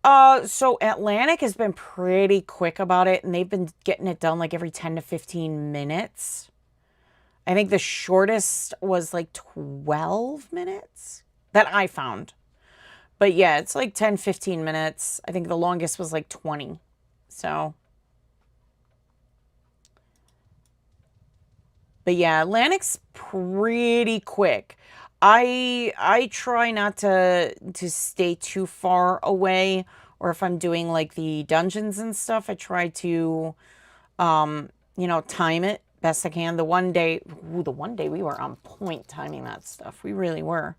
So Atlantic has been pretty quick about it, and they've been getting it done like every 10 to 15 minutes. I think the shortest was like 12 minutes that I found. But yeah, it's like 10, 15 minutes. I think the longest was like 20. So. But yeah, Atlantic's pretty quick. I try not to stay too far away, or if I'm doing like the dungeons and stuff, I try to, you know, time it best I can. The one day we were on point timing that stuff. We really were.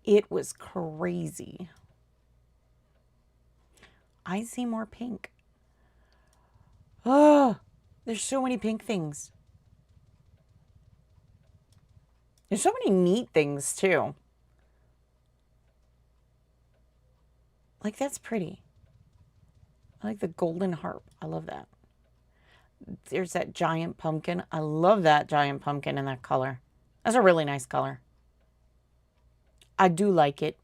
It was crazy. I see more pink. Oh, there's so many pink things. There's so many neat things, too. Like, that's pretty. I like the golden harp. I love that. There's that giant pumpkin. I love that giant pumpkin in that color. That's a really nice color. I do like it.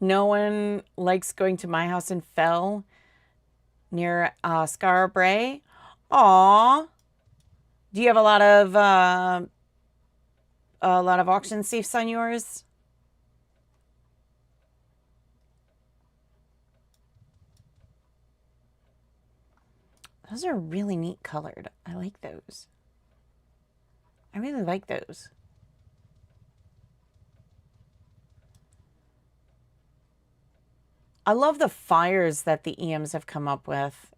No one likes going to my house in Fell near Scarborough. Aw. Do you have a lot of a lot of auction safes on yours? Those are really neat colored. I like those. I really like those. I love the fires that the EMs have come up with.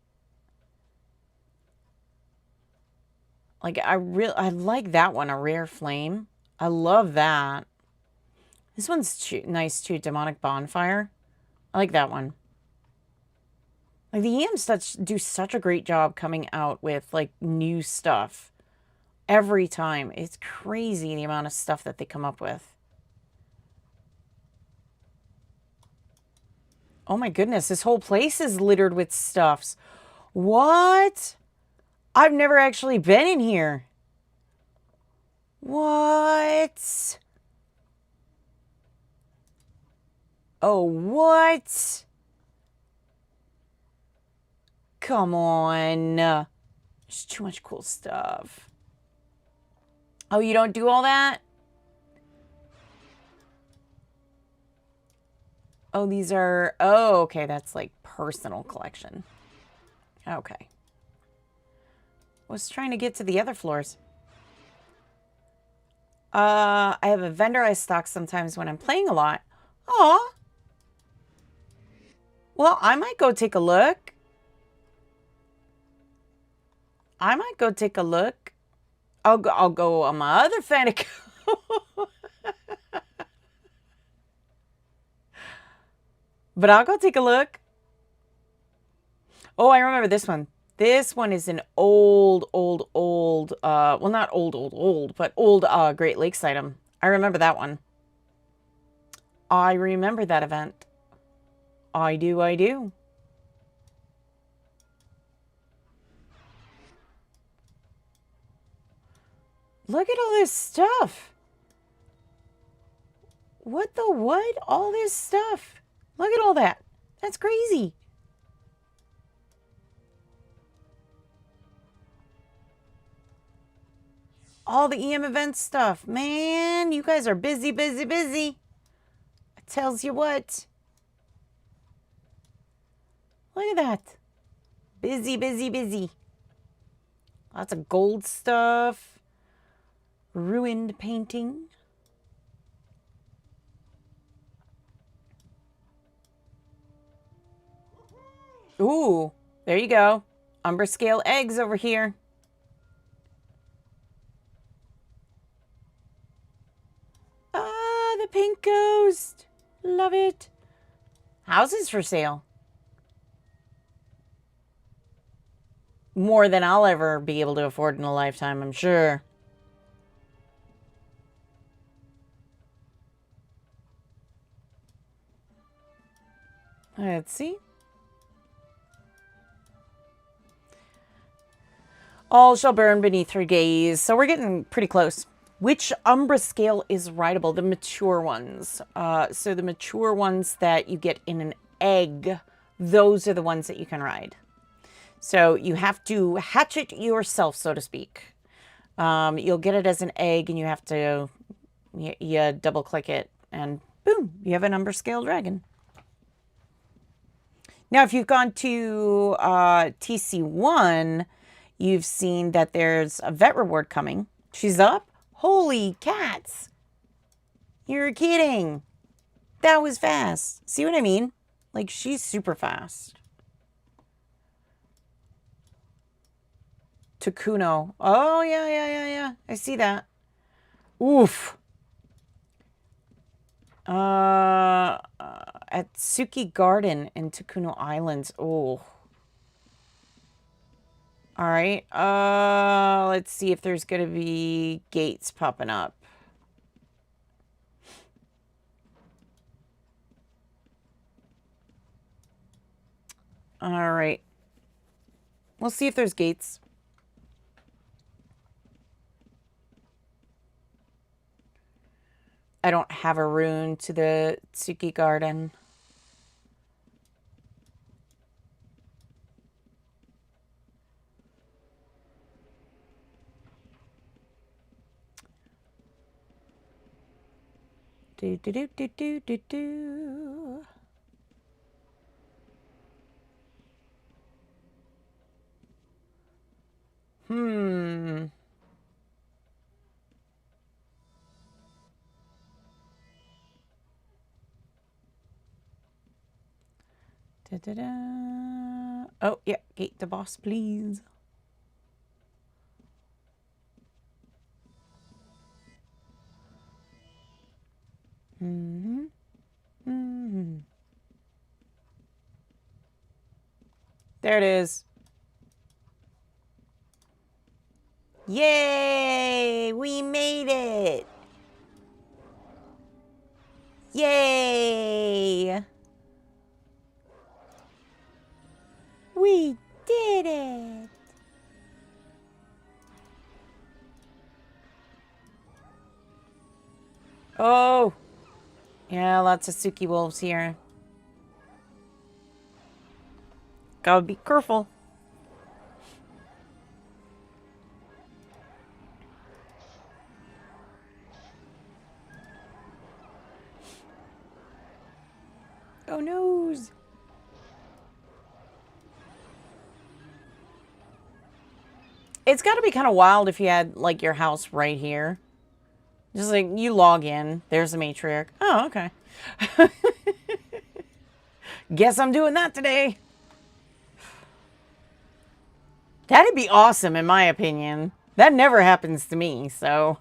Like, I like that one, a rare flame. I love that. This one's nice too, demonic bonfire. I like that one. Like, the EMs do such a great job coming out with, like, new stuff every time. It's crazy the amount of stuff that they come up with. Oh my goodness, this whole place is littered with stuffs. What? I've never actually been in here. What? Oh, what? Come on. There's too much cool stuff. Oh, you don't do all that? Oh, these are... Oh, okay, that's like personal collection. Okay. I was trying to get to the other floors. I have a vendor I stock sometimes when I'm playing a lot. Aw. Well, I might go take a look. I might go take a look. I'll go on my other Fenneko. But I'll go take a look. Oh, I remember this one. This one is an old, well, not old, but old Great Lakes item. I remember that one. I remember that event. I do. Look at all this stuff. What the what? All this stuff. Look at all that. That's crazy. All the EM event stuff. Man, you guys are busy. It tells you what. Look at that. Busy. Lots of gold stuff. Ruined painting. Ooh, there you go. Umber scale eggs over here. Ah, the pink ghost. Love it. Houses for sale. More than I'll ever be able to afford in a lifetime, I'm sure. Let's see. All shall burn beneath her gaze. So we're getting pretty close. Which Umbra scale is rideable? The mature ones. So the mature ones that you get in an egg, those are the ones that you can ride. So you have to hatch it yourself, so to speak. You'll get it as an egg, and you have to you double click it, and boom, you have an Umbra scale dragon. Now, if you've gone to TC1, you've seen that there's a vet reward coming. She's up. Holy cats. You're kidding. That was fast. See what I mean? Like, she's super fast. Takuno. Oh, yeah. I see that. Oof. At Tsuki Garden in Takuno Islands. Oh. All right. Let's see if there's going to be gates popping up. All right. We'll see if there's gates. I don't have a rune to the Tsuki Garden. Do, do, do, do, do, do, do. Da, da, da. Oh, yeah. Gate the boss, please. There it is. Yay! We made it! Yay! We did it! Oh! Yeah, lots of Suki wolves here. Gotta be careful. Oh, noes! It's got to be kind of wild if you had, like, your house right here. Just like, you log in. There's the matriarch. Oh, okay. Guess I'm doing that today. That'd be awesome, in my opinion. That never happens to me, so...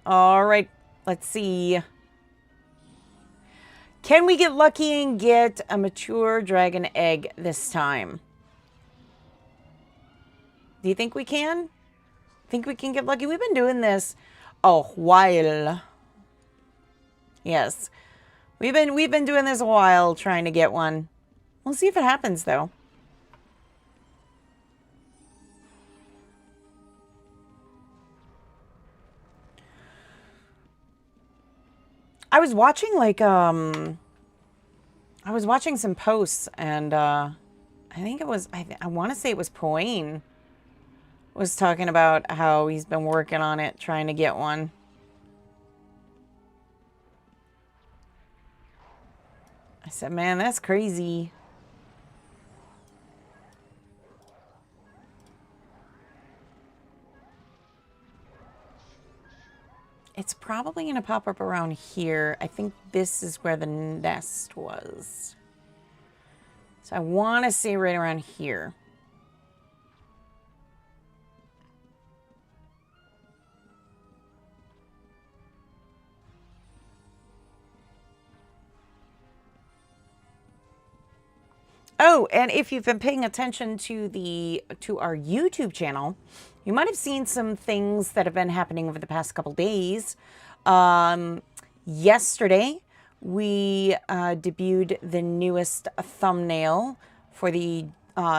All right, let's see. Can we get lucky and get a mature dragon egg this time? Do you think we can? Think we can get lucky? We've been doing this a while. Yes. We've been doing this a while trying to get one. We'll see if it happens though. I was watching like I was watching some posts and I think it was I want to say it was Poane was talking about how he's been working on it, trying to get one. I said, man, that's crazy. It's probably going to pop up around here. I think this is where the nest was. So I want to say right around here. Oh, and if you've been paying attention to our YouTube channel, you might have seen some things that have been happening over the past couple days. Yesterday, we debuted the newest thumbnail for the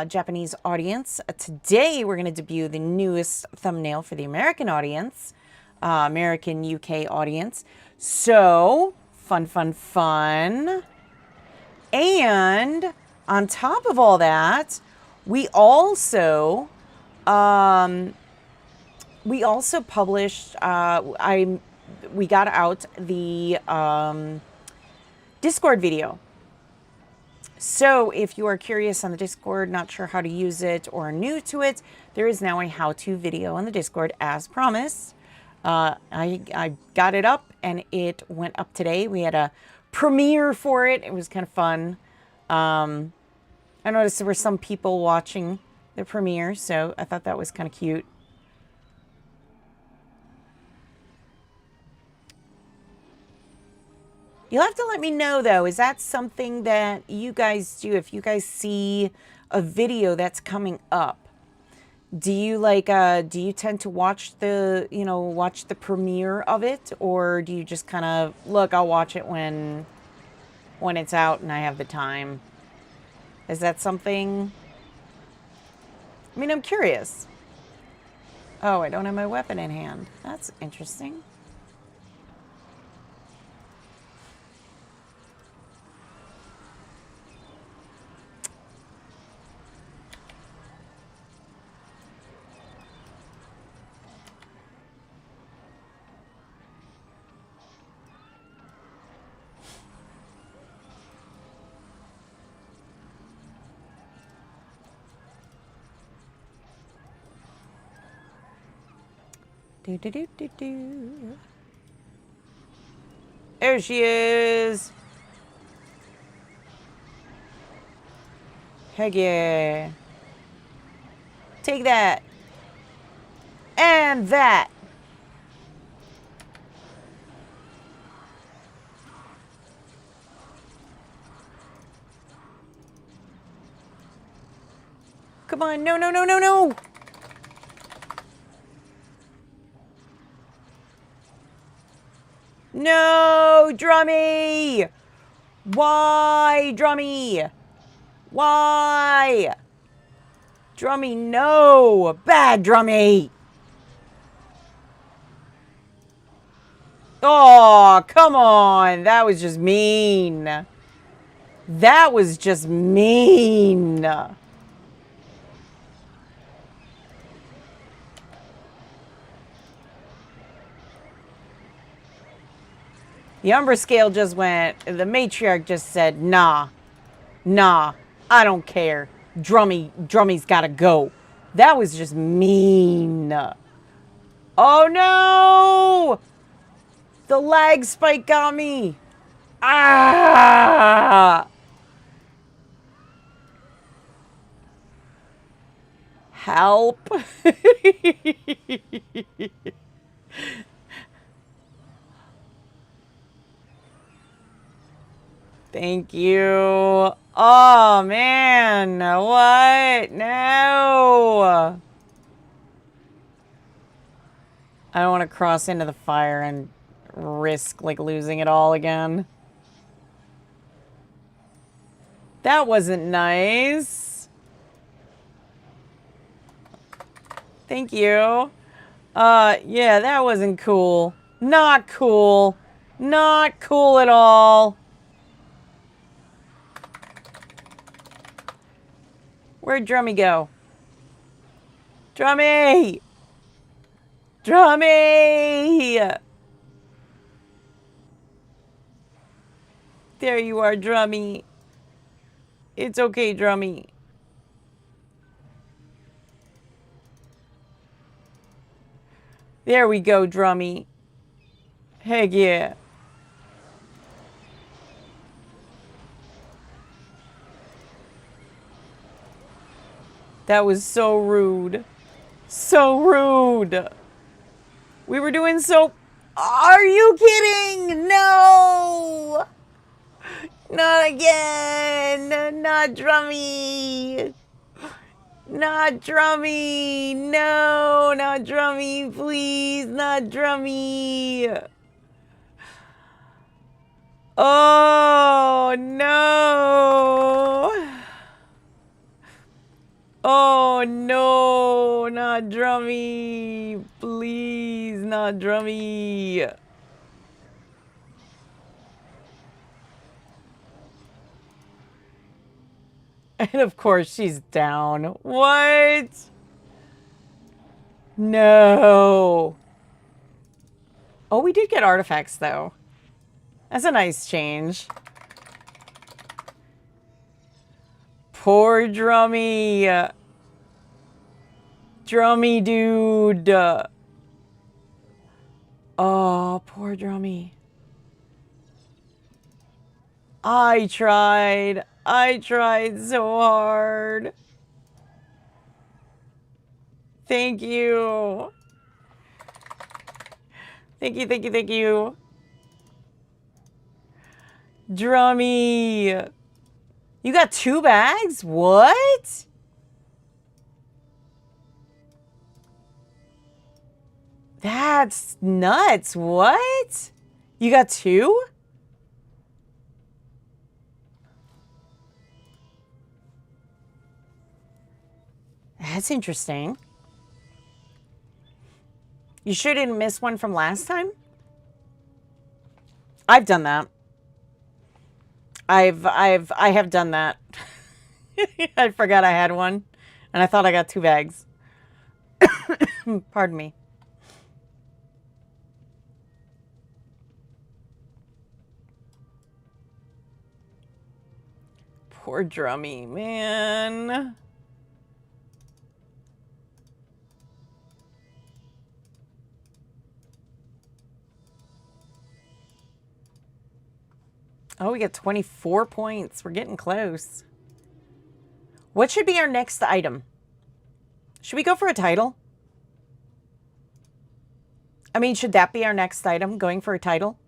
Japanese audience. Today, we're going to debut the newest thumbnail for the American audience, American UK audience. So, fun, fun, fun. And on top of all that, we also published, we got out the Discord video. So if you are curious on the Discord, not sure how to use it or new to it, there is now a how-to video on the Discord as promised. I got it up and it went up today. We had a premiere for it. It was kind of fun. I noticed there were some people watching the premiere, so I thought that was kind of cute. You'll have to let me know, though. Is that something that you guys do? If you guys see a video that's coming up, do you do you tend to watch watch the premiere of it? Or do you just kind of, look, I'll watch it when it's out and I have the time? Is that something? I mean, I'm curious. Oh, I don't have my weapon in hand. That's interesting. Do, do, do, do, do. There she is. Heck yeah. Take that. And that. Come on. No, no, no, no, no. No, Drummy. Why, Drummy? Why? Drummy, no. Bad Drummy. Oh, come on. That was just mean. That was just mean. The Umbra scale just went, the matriarch just said, nah, nah, I don't care. Drummy's gotta go. That was just mean. Oh no! The lag spike got me. Ah! Help. Thank you. Oh, man. What? No. I don't want to cross into the fire and risk, like, losing it all again. That wasn't nice. Thank you. Yeah, that wasn't cool. Not cool. Not cool at all. Where'd Drummy go? Drummy! Drummy! There you are, Drummy. It's okay, Drummy. There we go, Drummy. Heck yeah. That was so rude. So rude. We were doing so... Are you kidding? No! Not again! Not Drummy! Not Drummy! No! Not Drummy! Please! Not Drummy! Oh, no! Oh, no! Not Drummy! Please, not Drummy! And of course she's down. What? No. Oh, we did get artifacts though. That's a nice change. Poor Drummy. Drummy dude. Oh, poor Drummy. I tried so hard. Thank you. Thank you, thank you, thank you. Drummy. You got 2 bags? What? That's nuts. What? You got 2? That's interesting. You sure didn't miss one from last time? I've done that. I have done that. I forgot I had one, and I thought I got 2 bags. Pardon me. Poor Drummy, man. Oh, we got 24 points. We're getting close. What should be our next item? Should we go for a title? I mean, should that be our next item, going for a title?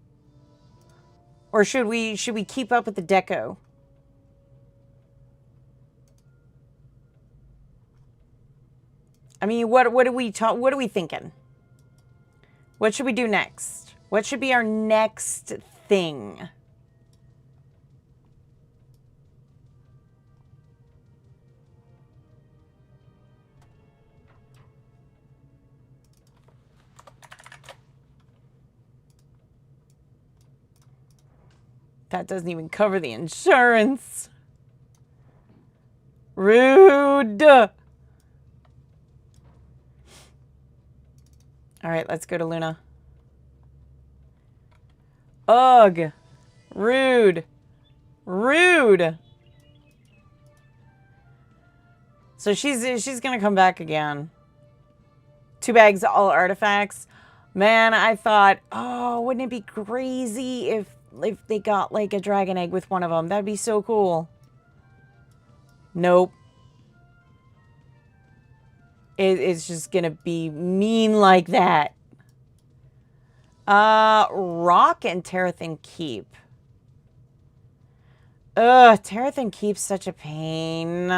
Or should we keep up with the deco? I mean, what are we thinking? What should we do next? What should be our next thing? That doesn't even cover the insurance. Rude. All right, let's go to Luna. Ugh. Rude. Rude. So she's gonna come back again. 2 bags, all artifacts. Man, I thought, oh, wouldn't it be crazy if they got like a dragon egg with one of them? That'd be so cool. Nope. It's just gonna be mean like that. Rock and Terathan Keep. Ugh, Terathan Keep's such a pain.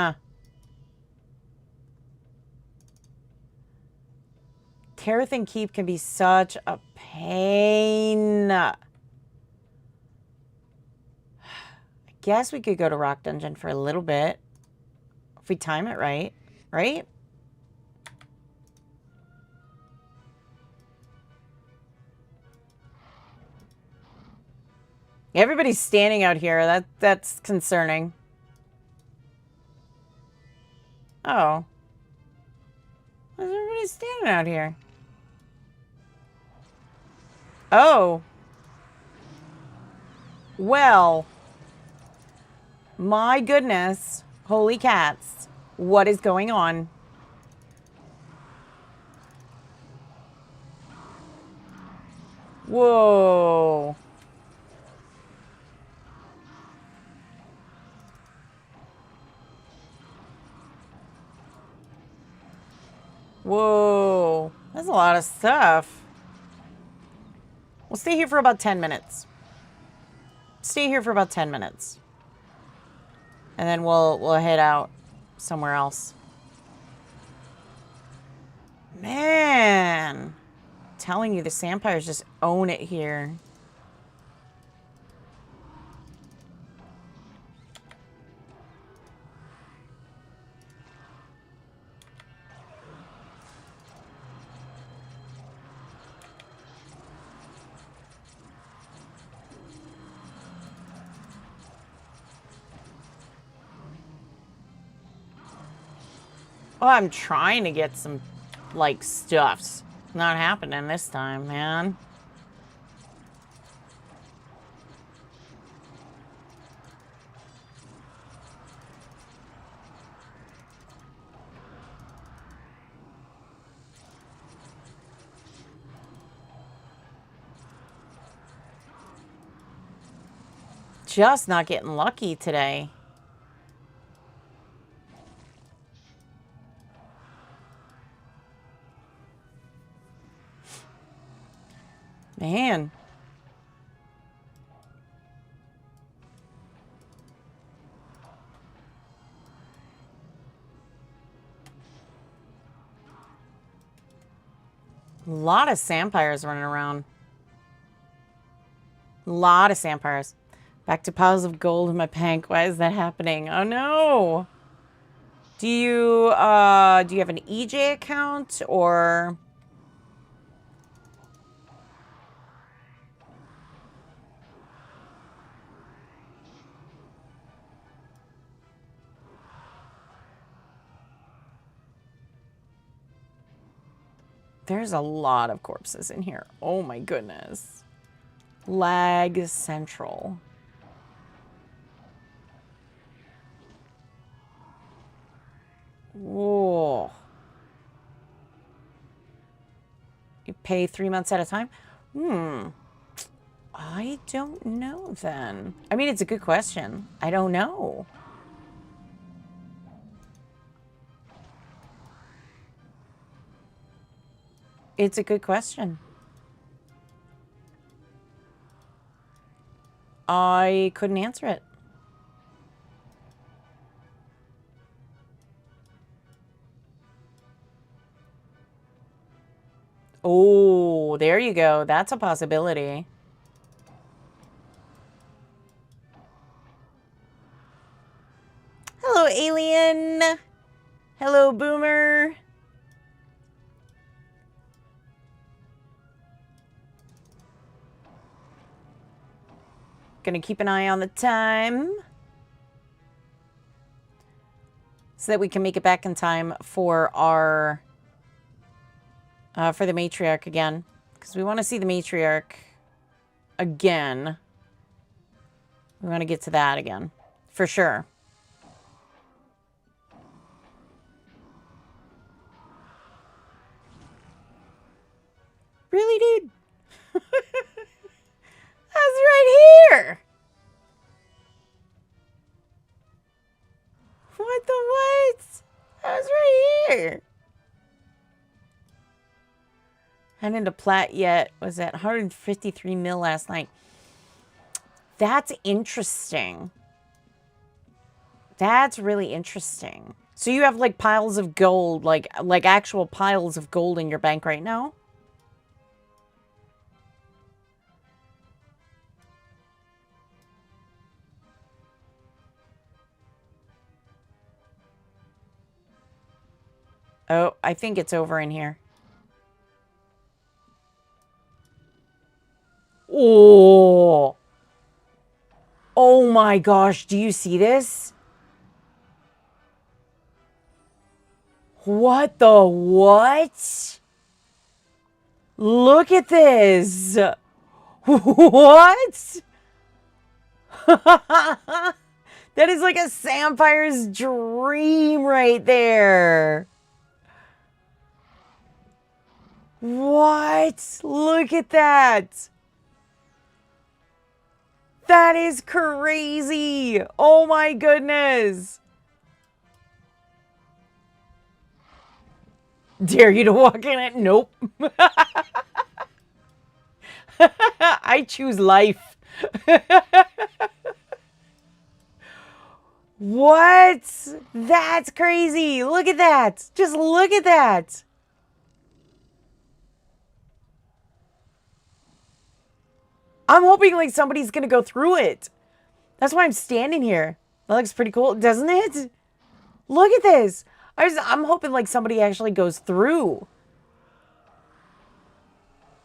Terathan Keep can be such a pain. I guess we could go to Rock Dungeon for a little bit. If we time it right. Right? Everybody's standing out here. That's concerning. Oh. Why is everybody standing out here? Oh. Well. My goodness. Holy cats. What is going on? Whoa. Whoa. That's a lot of stuff. We'll stay here for about 10 minutes. Stay here for about 10 minutes. And then we'll head out somewhere else. Man. I'm telling you, the Sandpires just own it here. Oh, I'm trying to get some, like, stuffs. Not happening this time, man. Just not getting lucky today. Man. A lot of Sandpires running around. A lot of Sandpires. Back to piles of gold in my bank. Why is that happening? Oh no. Do you have an EJ account or... There's a lot of corpses in here. Oh my goodness. Lag Central. Whoa. You pay 3 months at a time? I don't know then. I mean, it's a good question. I don't know. It's a good question. I couldn't answer it. Oh, there you go. That's a possibility. Hello, alien. Hello, boomer. Gonna keep an eye on the time so that we can make it back in time for our for the matriarch again, because we want to see the matriarch again. We want to get to that again for sure. Really, dude? That's right here. What the what? That's right here. Hadn't into plat yet. Was at 153 mil last night. That's interesting. That's really interesting. So you have like piles of gold, like actual piles of gold in your bank right now? Oh, I think it's over in here. Oh. Oh my gosh, do you see this? What the what? Look at this. What? That is like a Sampire's dream right there. What? Look at that. That is crazy. Oh my goodness. Dare you to walk in it? Nope. I choose life. What? That's crazy. Look at that. Just look at that. I'm hoping like somebody's gonna go through it. That's why I'm standing here. That looks pretty cool, doesn't it? Look at this. I'm hoping like somebody actually goes through.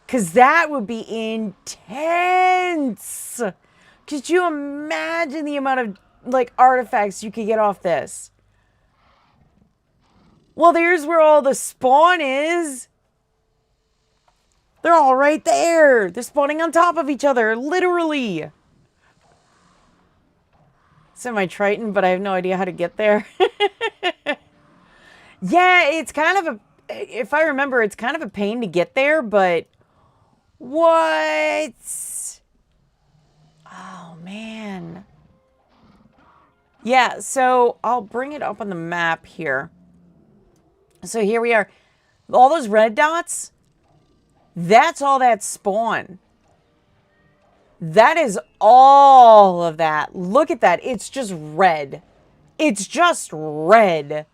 Because that would be intense. Could you imagine the amount of like artifacts you could get off this? Well, there's where all the spawn is. They're all right there. They're spawning on top of each other, literally. Semi-Triton, but I have no idea how to get there. Yeah, it's kind of a... If I remember, it's kind of a pain to get there, but... What? Oh, man. Yeah, so I'll bring it up on the map here. So here we are. All those red dots, that's all that spawn. That is all of that. Look at that. It's just red. It's just red.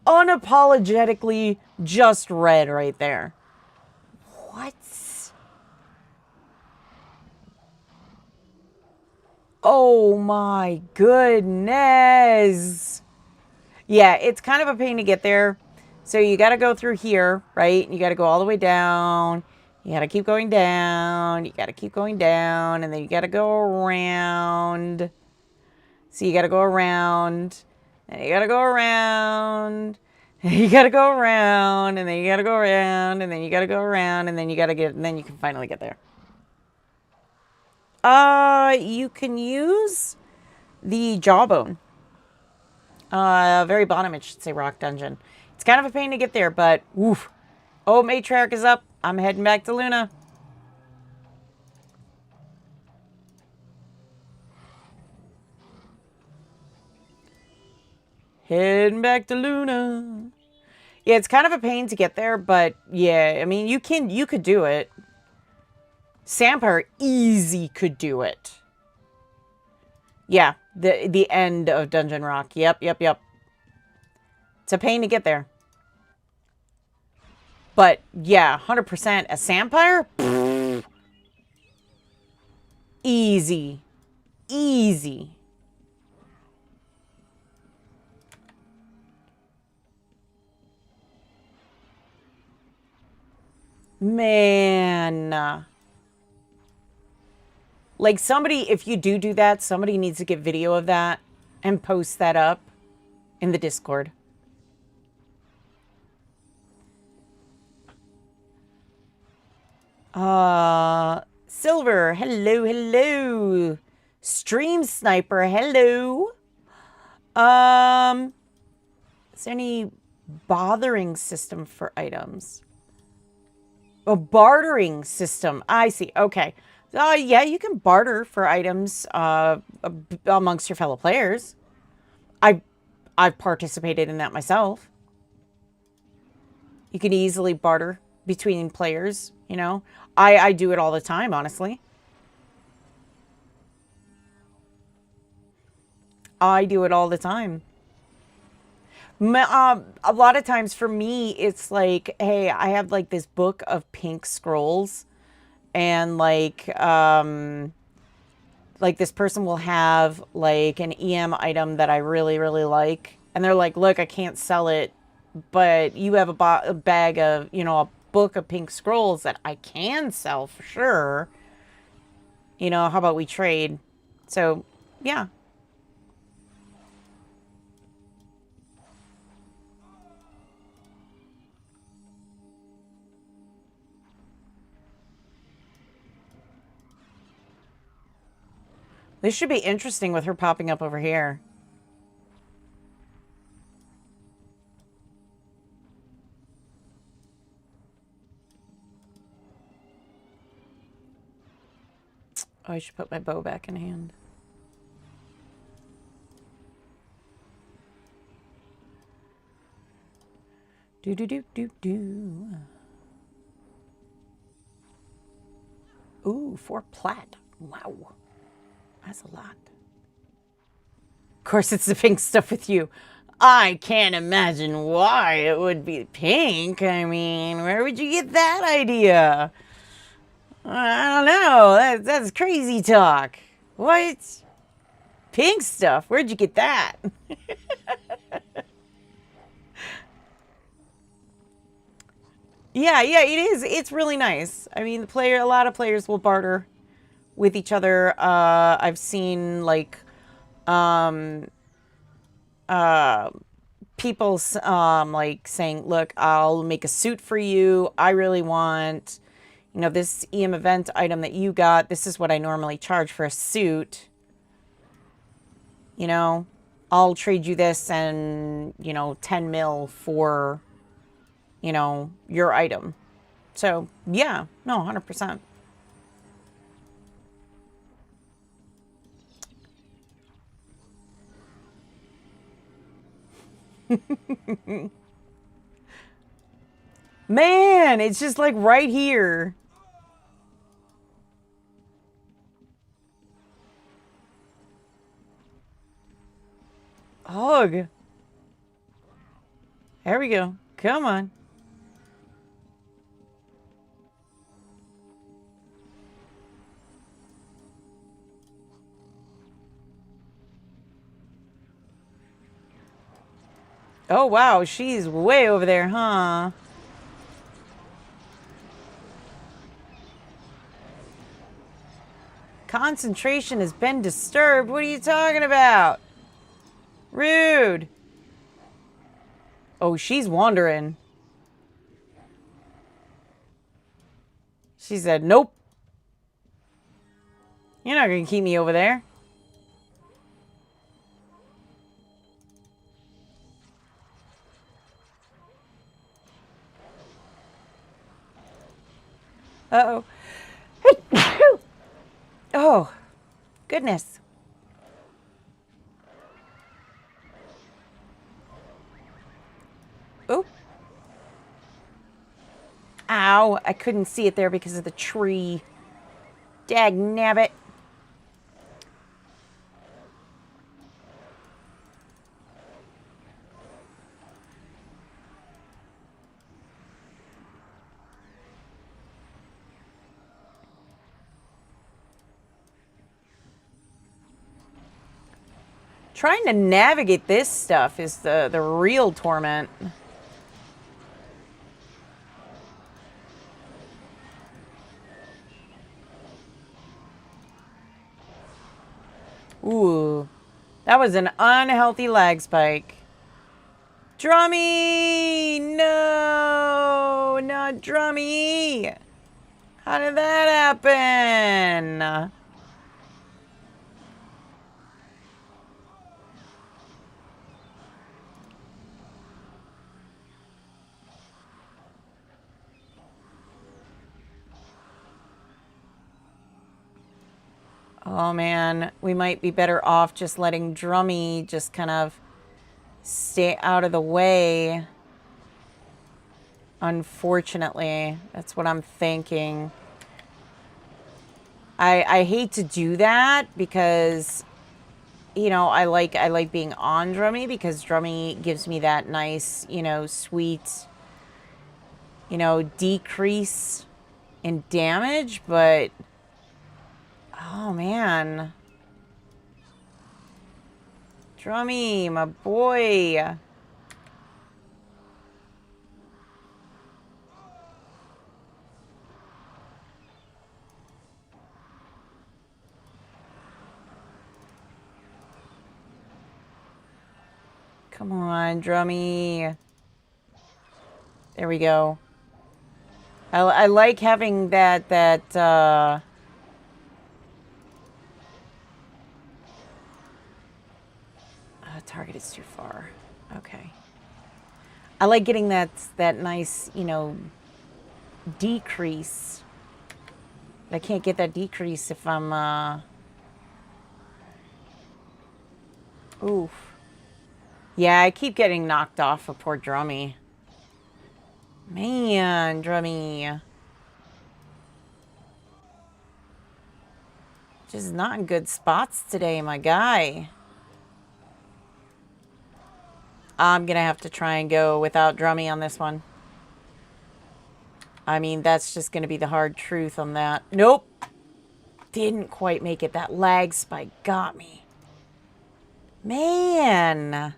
Unapologetically just red right there. What? Oh my goodness. Yeah, it's kind of a pain to get there. So you got to go through here, right? You got to go all the way down. You got to keep going down. You got to keep going down. And then you got to go around. So you got to go around. And you got to go around. And you got to go around. And then you got to go around. And then you got to go around. And then you got to get... And then you can finally get there. You can use the jawbone. Very bottom, it should say rock dungeon. It's kind of a pain to get there, but woof. Oh, matriarch is up. I'm heading back to Luna. Heading back to Luna. Yeah, it's kind of a pain to get there, but yeah, I mean, you could do it. Sandpire easy could do it. Yeah, the end of Dungeon Rock. Yep. It's a pain to get there. But yeah, 100% a Sandpire? Easy. Easy. Man. Like somebody, if you do that, somebody needs to get video of that and post that up in the Discord. Silver, hello. Stream Sniper, hello. Is there any bothering system for items? A bartering system. I see. Okay. Yeah, you can barter for items amongst your fellow players. I've participated in that myself. You can easily barter between players, you know. I do it all the time, honestly. I do it all the time. A lot of times for me, it's like, hey, I have like this book of pink scrolls, and like this person will have like an EM item that I really like, and they're like, look, I can't sell it, but you have a bag of, you know, a book of pink scrolls that I can sell for sure. You know, how about we trade? So, yeah. This should be interesting with her popping up over here. Oh, I should put my bow back in hand. Do. Ooh, 4 plat. Wow. That's a lot. Of course, it's the pink stuff with you. I can't imagine why it would be pink. I mean, where would you get that idea? I don't know. That's crazy talk. What? Pink stuff? Where'd you get that? Yeah, it is. It's really nice. I mean, a lot of players will barter with each other. I've seen like people like saying, look, I'll make a suit for you. I really want, you know, this EM event item that you got. This is what I normally charge for a suit. You know, I'll trade you this and, you know, 10 mil for, you know, your item. So, yeah, no, 100%. Man, it's just like right here. Hug. There we go. Come on. Oh, wow. She's way over there, huh? Concentration has been disturbed. What are you talking about? Rude. Oh, she's wandering. She said, nope. You're not going to keep me over there. Uh-oh. Oh, goodness. Ow, I couldn't see it there because of the tree. Dag nabbit. Trying to navigate this stuff is the real torment. Ooh, that was an unhealthy lag spike. Drummy! No, not Drummy! How did that happen? Oh man, we might be better off just letting Drummy just kind of stay out of the way. Unfortunately, that's what I'm thinking. I hate to do that because, you know, I like being on Drummy because Drummy gives me that nice, you know, sweet, you know, decrease in damage, but oh man. Drummy, my boy. Come on, Drummy. There we go. I like having that target is too far. Okay. I like getting that nice, you know, decrease. I can't get that decrease if I'm oof. Yeah, I keep getting knocked off of poor Drummy. Man, Drummy. Just not in good spots today, my guy. I'm gonna have to try and go without Drummy on this one. I mean, that's just gonna be the hard truth on that. Nope. Didn't quite make it. That lag spike got me. Man.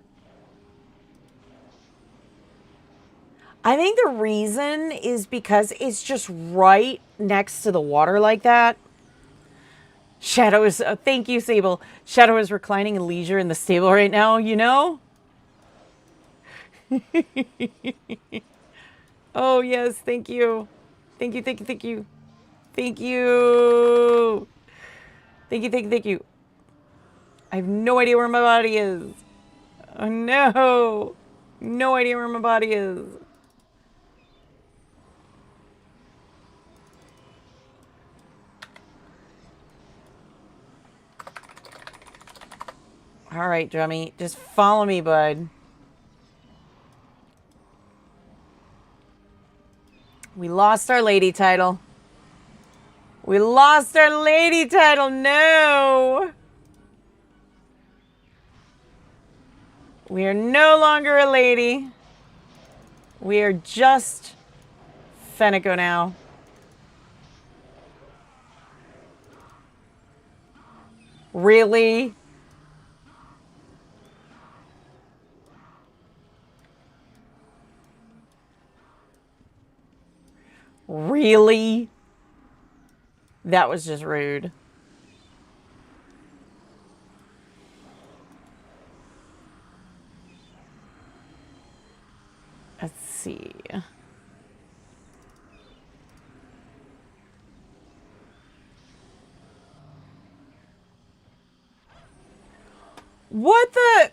I think the reason is because it's just right next to the water like that. Shadow is, thank you, Sable. Shadow is reclining in leisure in the stable right now, you know? Oh, yes, thank you. Thank you, thank you, thank you. Thank you. Thank you, thank you, thank you. I have no idea where my body is. Oh, no. No idea where my body is. All right, Drummy, just follow me, bud. We lost our lady title. We lost our lady title. No. We are no longer a lady. We are just Fenneko now. Really? Really? That was just rude. Let's see. What the?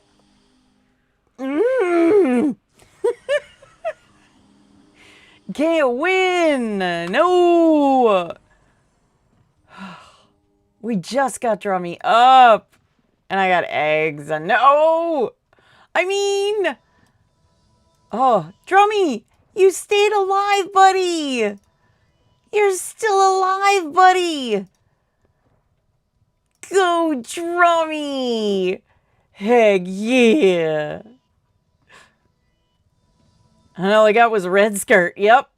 Can't win. No. We just got Drummy up. And I got eggs. No. I mean. Oh, Drummy. You stayed alive, buddy. You're still alive, buddy. Go, Drummy. Heck yeah. And all I got was a red skirt. Yep.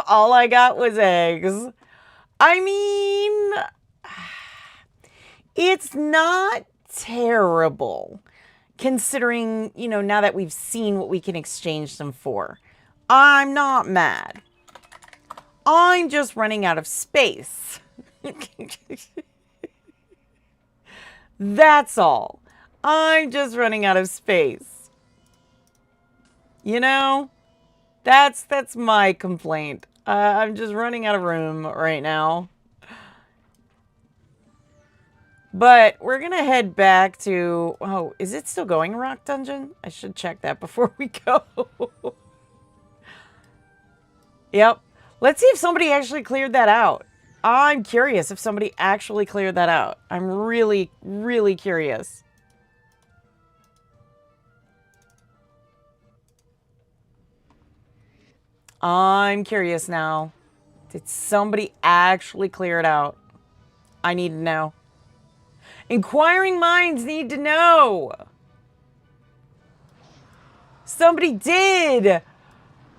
All I got was eggs. I mean, it's not terrible considering, you know, now that we've seen what we can exchange them for. I'm not mad. I'm just running out of space. That's all. I'm just running out of space. You know, that's my complaint. I'm just running out of room right now. But we're going to head back to... Oh, is it still going, Rock Dungeon? I should check that before we go. Yep. Let's see if somebody actually cleared that out. I'm curious if somebody actually cleared that out. I'm really, really curious. I'm curious now. Did somebody actually clear it out? I need to know. Inquiring minds need to know. Somebody did.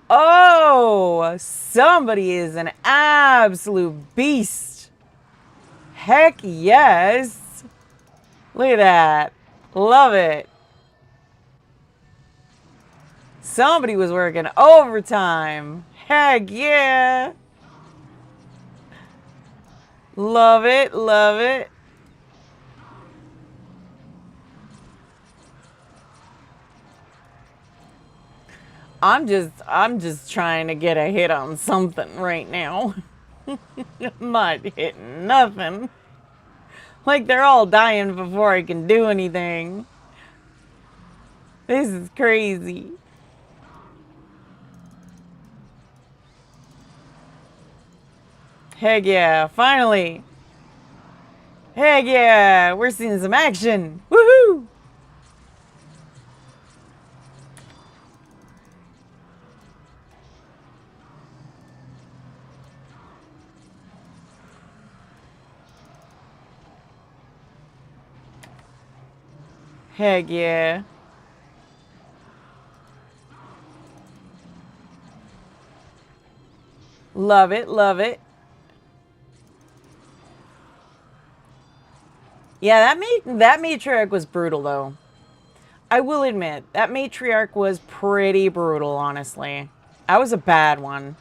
Oh, somebody is an absolute beast. Heck yes. Look at that. Love it. Somebody was working overtime. Heck yeah. Love it, love it. I'm just trying to get a hit on something right now. I'm not hitting nothing. Like they're all dying before I can do anything. This is crazy. Heck yeah, finally. Heck yeah, we're seeing some action. Woohoo! Heck yeah. Love it, love it. Yeah, that matriarch was brutal though. I will admit, that matriarch was pretty brutal, honestly. That was a bad one.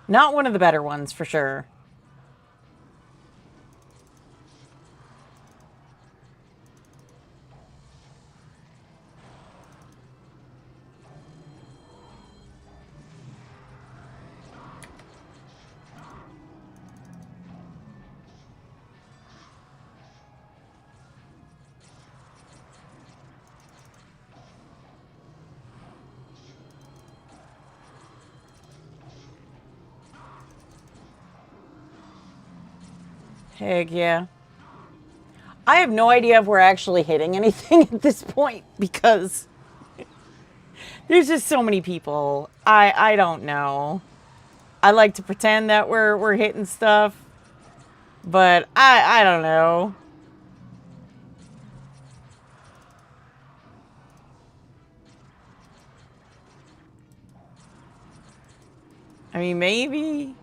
Not one of the better ones, for sure. Heck yeah. I have no idea if we're actually hitting anything at this point because there's just so many people. I don't know. I like to pretend that we're hitting stuff, but I don't know. I mean, maybe.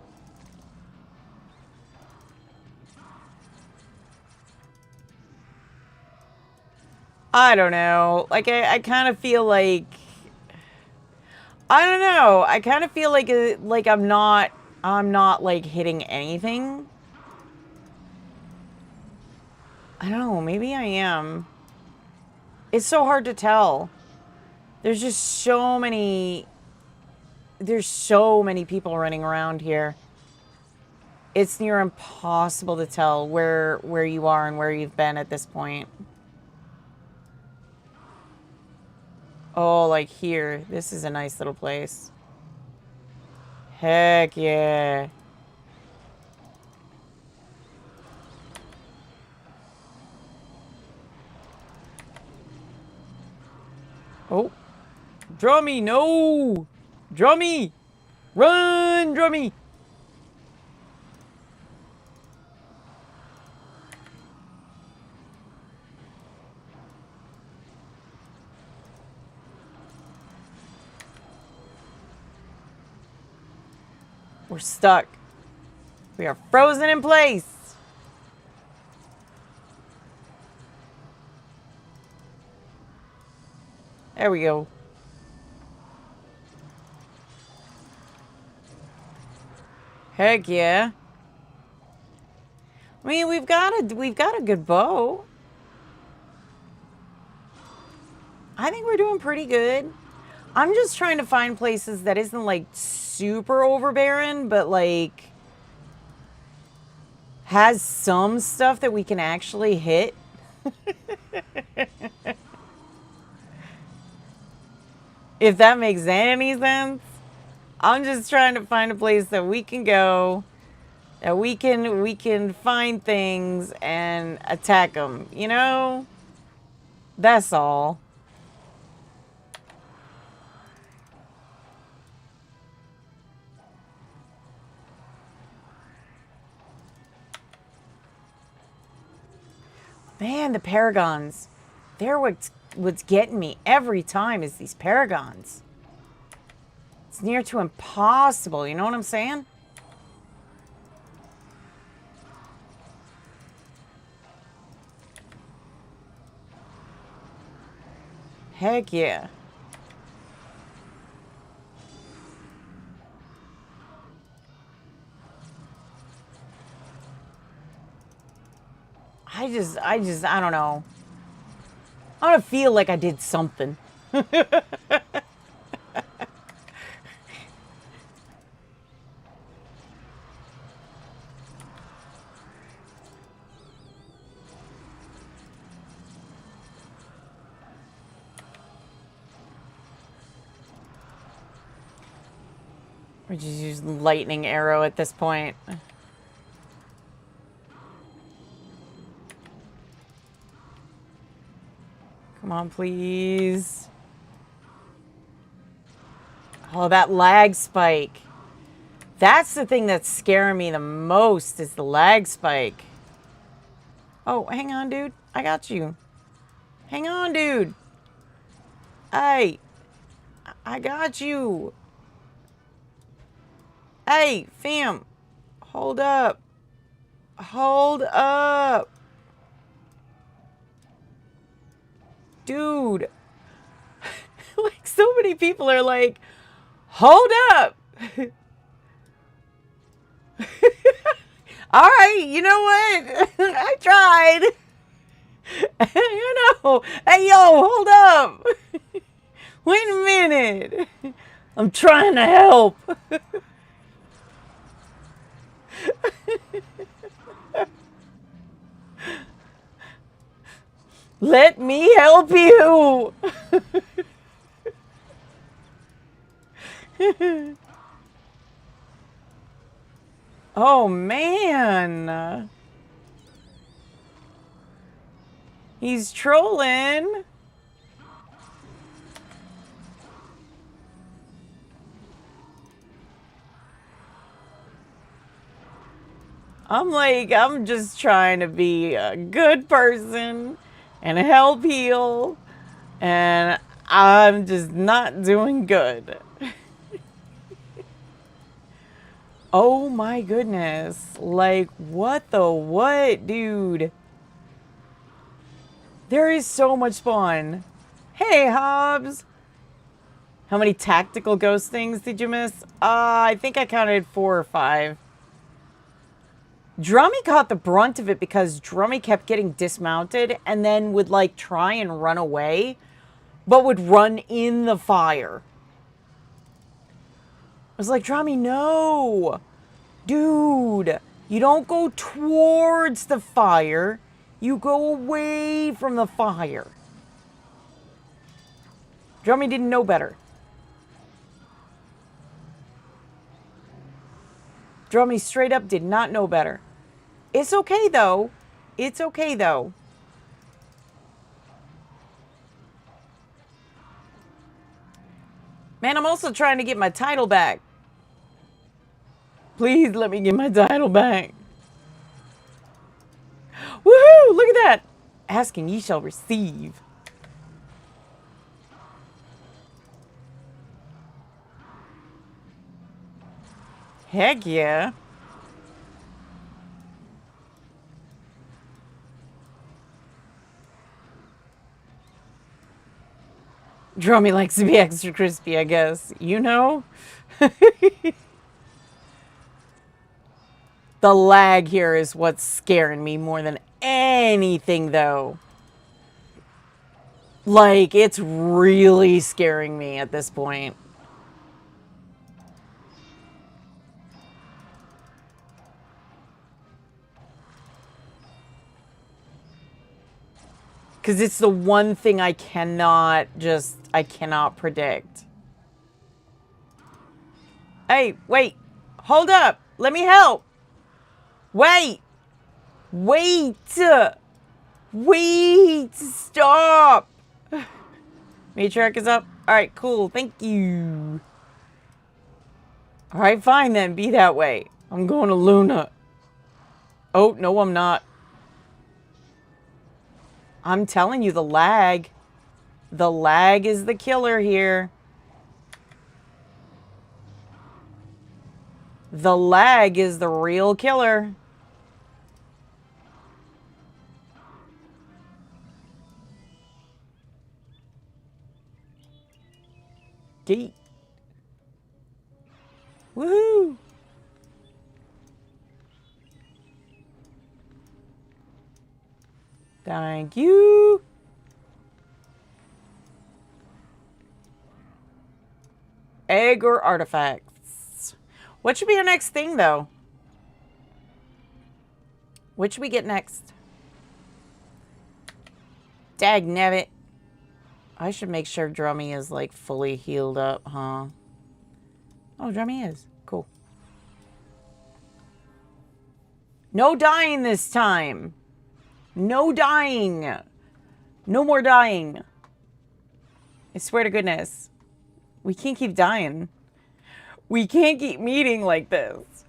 I don't know. Like, I kind of feel like... I don't know. I kind of feel like I'm not, like, hitting anything. I don't know. Maybe I am. It's so hard to tell. There's just so many... There's so many people running around here. It's near impossible to tell where you are and where you've been at this point. Oh, like here. This is a nice little place. Heck yeah. Oh. Drummy, no! Drummy! Run, Drummy! We're stuck. We are frozen in place. There we go. Heck yeah. I mean, we've got a good bow. I think we're doing pretty good. I'm just trying to find places that isn't like super overbearing, but like has some stuff that we can actually hit. If that makes any sense. I'm just trying to find a place that we can go, that we can find things and attack them, you know? That's all. Man, the paragons. They're what's getting me every time is these paragons. It's near to impossible, you know what I'm saying? Heck yeah. I don't know. I want to feel like I did something. Or just use lightning arrow at this point. Come on, please. Oh, that lag spike. That's the thing that's scaring me the most is the lag spike. Oh, hang on, dude. I got you. Hang on, dude. Hey. I got you. Hey, fam. Hold up. Hold up. Dude. Like, so many people are like, hold up. All right, you know what? I tried. You know. Hey, yo, hold up. Wait a minute. I'm trying to help. Let me help you. Oh, man. He's trolling. I'm just trying to be a good person and help heal, and I'm just not doing good. Oh my goodness. Like, what the what, dude? There is so much fun. Hey, Hobbs. How many tactical ghost things did you miss? I think I counted 4 or 5. Drummy caught the brunt of it because Drummy kept getting dismounted and then would like try and run away, but would run in the fire. I was like, Drummy, no. Dude, you don't go towards the fire. You go away from the fire. Drummy didn't know better. Drummy straight up did not know better. It's okay, though. It's okay, though. Man, I'm also trying to get my title back. Please let me get my title back. Woohoo! Look at that. Asking ye shall receive. Heck yeah. Drummy likes to be extra crispy, I guess. You know? The lag here is what's scaring me more than anything, though. Like, it's really scaring me at this point. Because it's the one thing I cannot predict. Hey, wait. Hold up. Let me help. Wait. Wait. Wait. Stop. Matriarch is up. All right, cool. Thank you. All right, fine then. Be that way. I'm going to Luna. Oh, no, I'm not. I'm telling you, the lag. The lag is the killer here. The lag is the real killer. Gate. Woohoo! Thank you. Egg or artifacts? What should be our next thing, though? What should we get next? Dagnabbit. I should make sure Drummy is, like, fully healed up, huh? Oh, Drummy is. Cool. No dying this time. No dying. No more dying. I swear to goodness. We can't keep dying. We can't keep meeting like this.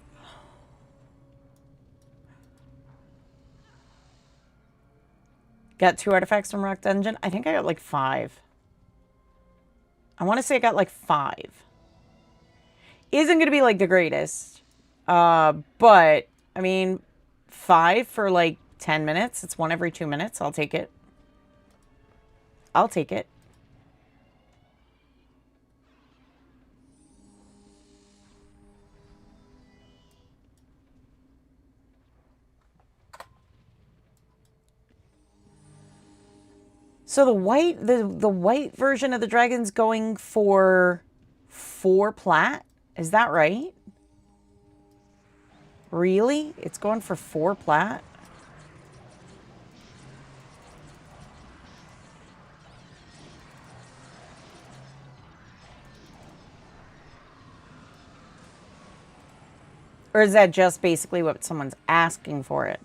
Got 2 artifacts from Rock Dungeon. I think I got like 5. I want to say I got like 5. Isn't going to be like the greatest. But, I mean, 5 for like 10 minutes. It's 1 every 2 minutes. I'll take it. I'll take it. So the white version of the dragon's going for 4 plat? Is that right? Really? It's going for 4 plat? Or is that just basically what someone's asking for it?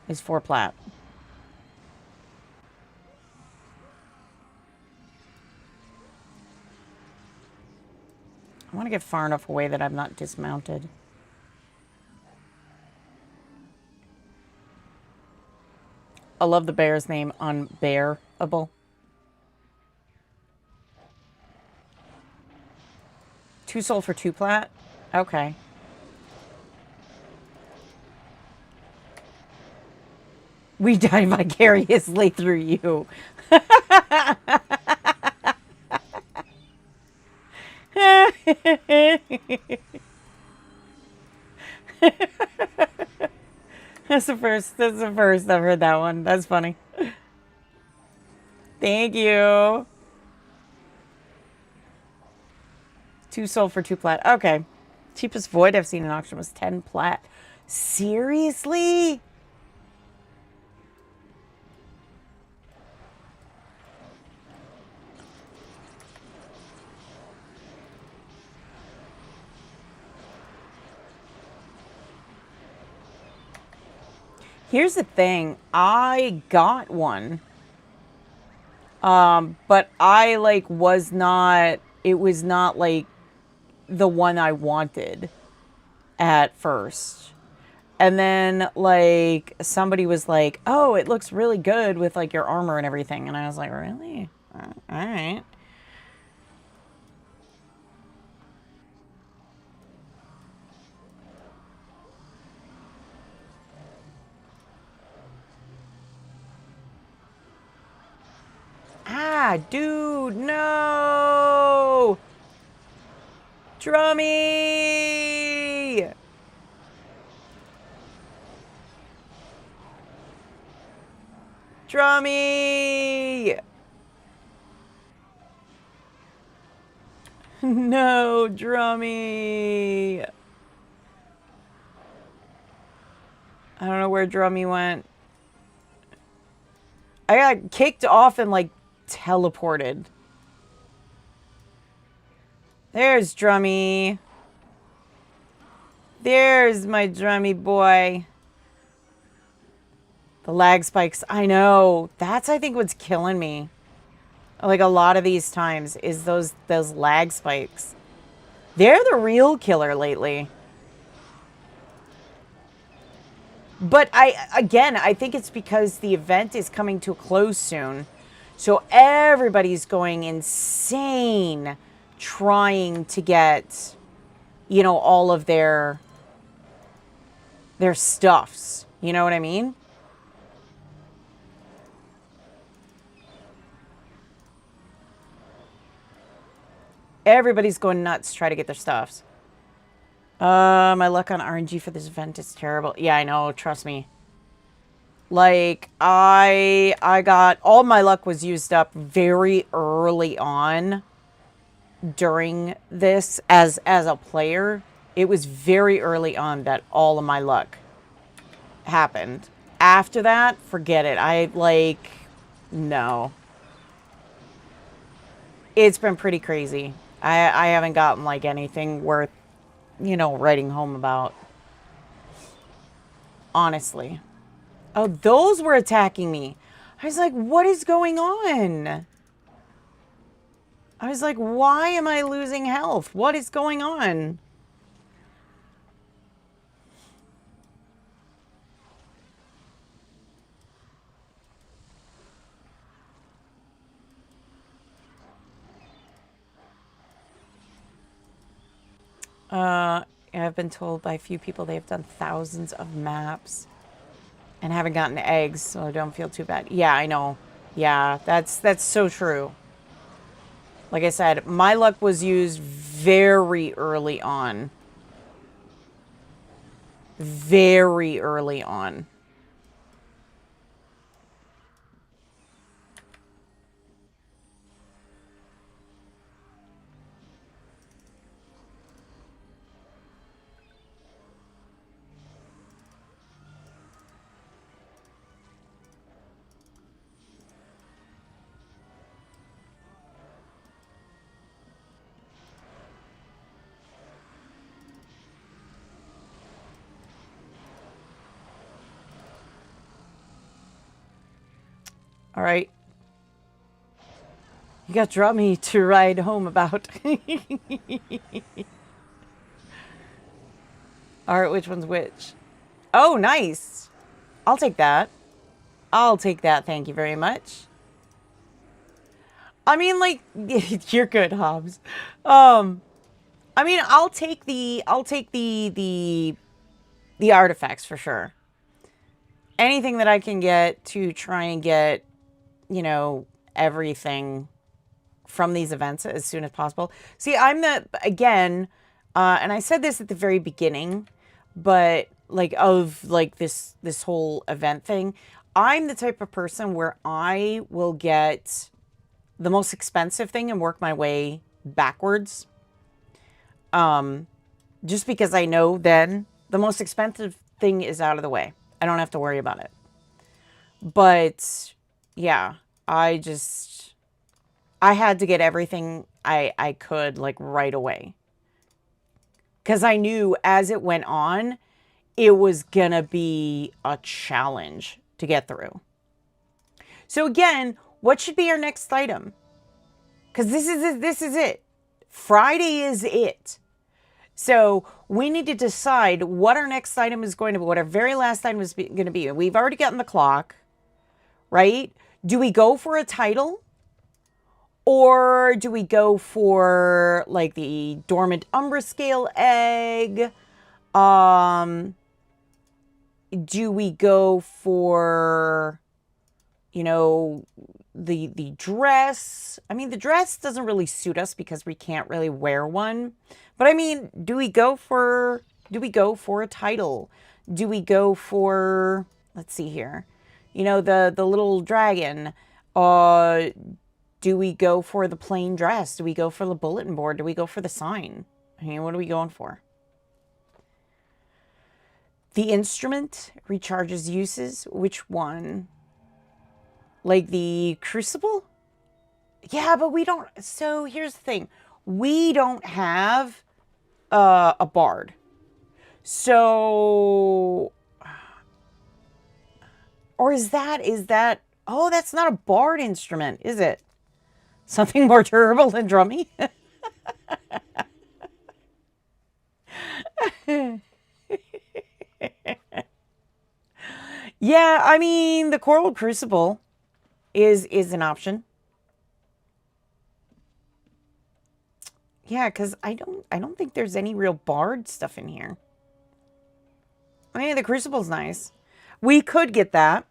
Is 4 plat? I want to get far enough away that I'm not dismounted. I love the bear's name, Unbearable. 2 soul for 2 plat? Okay. We die vicariously through you. That's the first I've heard that one. That's funny. Thank you. 2 soul for 2 plat. Okay. Cheapest void I've seen in auction was 10 plat. Seriously? Here's the thing. I got one. But I, like, was not it was not like the one I wanted at first. And then like somebody was like, "Oh, it looks really good with like your armor and everything." And I was like, "Really? All right." Ah, dude, no! Drummy! Drummy! No, Drummy! I don't know where Drummy went. I got kicked off and like teleported. There's Drummy. There's my Drummy boy. The lag spikes. I know. That's, I think, what's killing me. Like a lot of these times is those lag spikes. They're the real killer lately. But I think it's because the event is coming to a close soon. So everybody's going insane trying to get, you know, all of their stuffs. You know what I mean? Everybody's going nuts to try to get their stuffs. My luck on RNG for this event is terrible. Yeah, I know. Trust me. Like, I got... All my luck was used up very early on during this as a player. It was very early on that all of my luck happened. After that, forget it. No. It's been pretty crazy. I haven't gotten, like, anything worth, you know, writing home about. Honestly. Oh, those were attacking me. I was like, what is going on? I was like, why am I losing health? What is going on? I've been told by a few people they've done thousands of maps and haven't gotten eggs, so I don't feel too bad. Yeah, I know. Yeah, that's so true. Like I said, my luck was used very early on. Very early on. All right. You got Drummy to ride home about. All right, which one's which? Oh, nice. I'll take that. I'll take that. Thank you very much. I mean, like, you're good, Hobbs. I mean, I'll take the artifacts for sure. Anything that I can get to try and get, you know, everything from these events as soon as possible. See, I'm again, and I said this at the very beginning, but like of like this whole event thing, I'm the type of person where I will get the most expensive thing and work my way backwards. Just because I know then the most expensive thing is out of the way. I don't have to worry about it. But yeah, I had to get everything I could like right away. Because I knew as it went on, it was gonna be a challenge to get through. So again, what should be our next item? Because this is it. Friday is it. So we need to decide what our next item is going to be, what our very last item is going to be. We've already gotten the clock, right? Do we go for a title? Or do we go for like the dormant umbra scale egg? Do we go for, you know, the dress? I mean, the dress doesn't really suit us because we can't really wear one. But I mean, do we go for a title? Do we go for, let's see here, you know, the little dragon? Do we go for the plain dress? Do we go for the bulletin board? Do we go for the sign? I mean, what are we going for? The instrument recharges uses. Which one? Like the crucible? Yeah, but we don't. So here's the thing. We don't have a bard. So, or is that, oh, that's not a bard instrument, is it? Something more durable than drummy? Yeah, I mean, the coral crucible is an option. Yeah, because I don't think there's any real bard stuff in here. I mean, the crucible's nice. We could get that.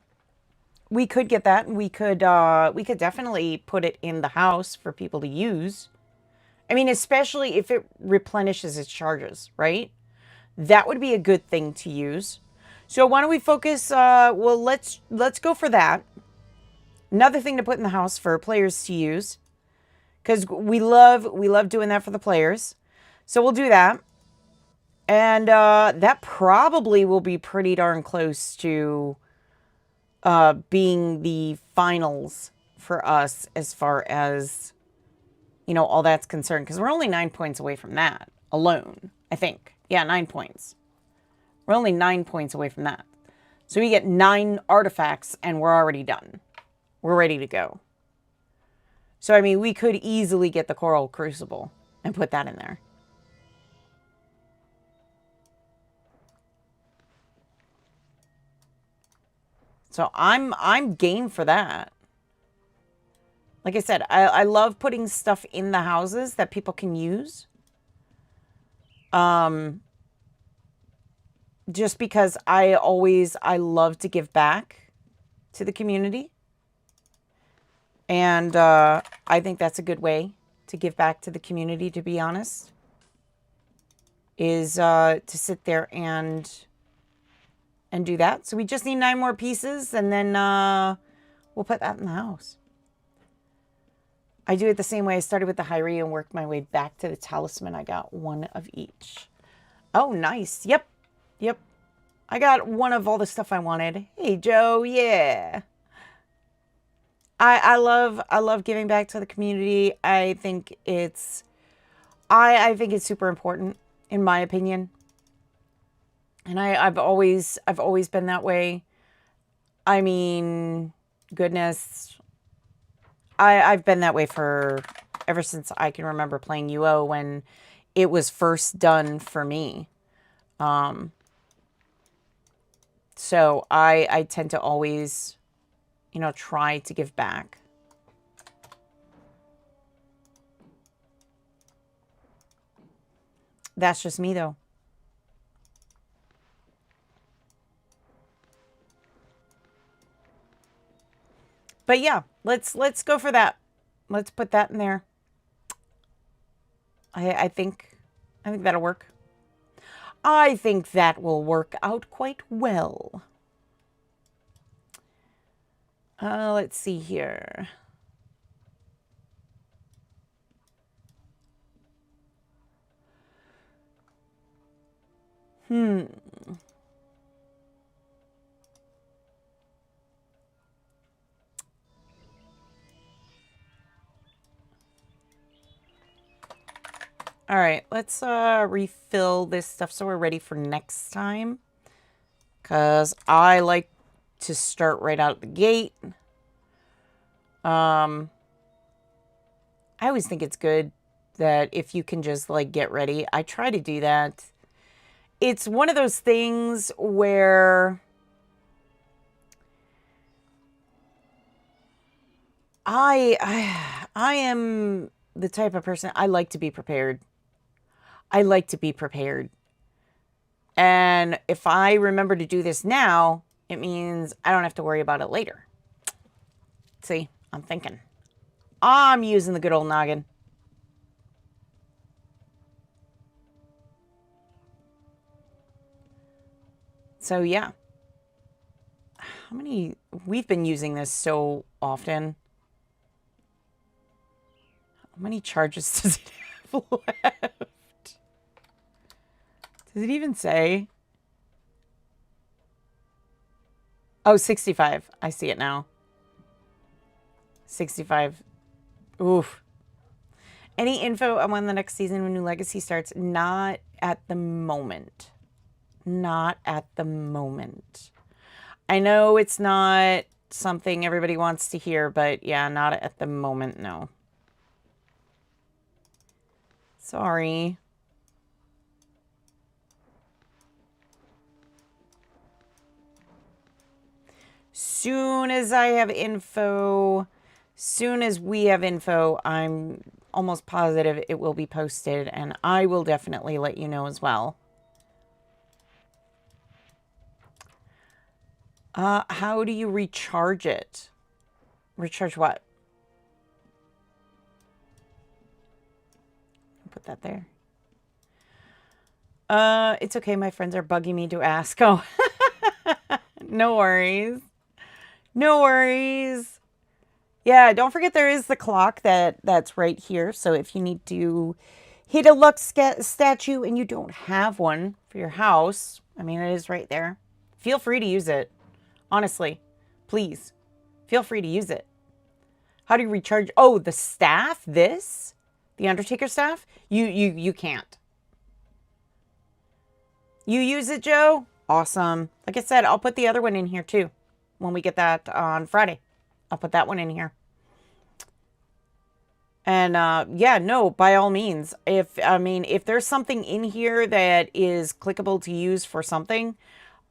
We could get that, and we could definitely put it in the house for people to use. I mean, especially if it replenishes its charges, right? That would be a good thing to use. So why don't we focus, well, let's go for that. Another thing to put in the house for players to use, because we love doing that for the players. So we'll do that. And that probably will be pretty darn close to being the finals for us as far as, you know, all that's concerned. Because we're only 9 points away from that alone, I think. Yeah, 9 points. We're only 9 points away from that. So we get 9 artifacts and we're already done. We're ready to go. So, I mean, we could easily get the Coral Crucible and put that in there. So I'm game for that. Like I said, I love putting stuff in the houses that people can use. Just because I love to give back to the community. And I think that's a good way to give back to the community, to be honest. Is to sit there and do that. So we just need 9 more pieces, and then we'll put that in the house. I do it the same way. I started with the Hyria and worked my way back to the talisman. I got 1 of each. Oh, nice. Yep. Yep. I got 1 of all the stuff I wanted. Hey, Joe. Yeah. I love giving back to the community. I think it's super important, in my opinion. And I've always been that way. I mean, goodness, I've been that way for ever since I can remember playing UO, when it was first done for me. So I tend to always, you know, try to give back. That's just me, though. But yeah, let's go for that. Let's put that in there. I think that'll work. I think that will work out quite well. Let's see here. All right, let's refill this stuff so we're ready for next time. Because I like to start right out the gate. I always think it's good that if you can just like get ready, I try to do that. It's one of those things where I am the type of person, I like to be prepared. I like to be prepared. And if I remember to do this now, it means I don't have to worry about it later. See, I'm thinking. I'm using the good old noggin. So yeah. How many, we've been using this so often. How many charges does it have left? Does it even say? Oh, 65. I see it now. 65. Oof. Any info on when the next season of New Legacy starts? Not at the moment. Not at the moment. I know it's not something everybody wants to hear, but yeah, not at the moment, no. Sorry. Soon as I have info, soon as we have info, I'm almost positive it will be posted, and I will definitely let you know as well. How do you recharge it? Recharge what? Put that there. It's okay. My friends are bugging me to ask. Oh, no worries. No worries. Yeah, don't forget there is the clock that's right here. So if you need to hit a luck statue and you don't have one for your house, I mean, it is right there. Feel free to use it. Honestly, please, feel free to use it. How do you recharge? Oh, the staff, the Undertaker staff? You can't. You use it, Joe? Awesome. Like I said, I'll put the other one in here too. When we get that on Friday, I'll put that one in here. And yeah, no, by all means, if there's something in here that is clickable to use for something,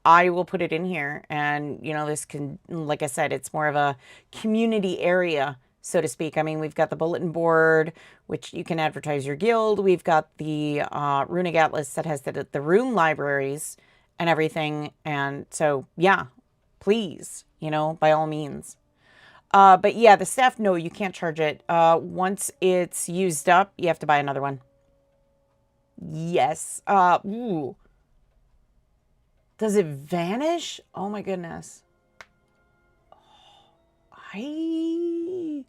I will put it in here. And, you know, this can, like I said, it's more of a community area, so to speak. I mean, we've got the bulletin board, which you can advertise your guild. We've got the Runic Atlas that has the rune libraries and everything. And so, yeah, please, you know, by all means. But yeah, the staff, no, you can't charge it. Once it's used up, you have to buy another one. Yes. Ooh. Does it vanish? Oh my goodness. I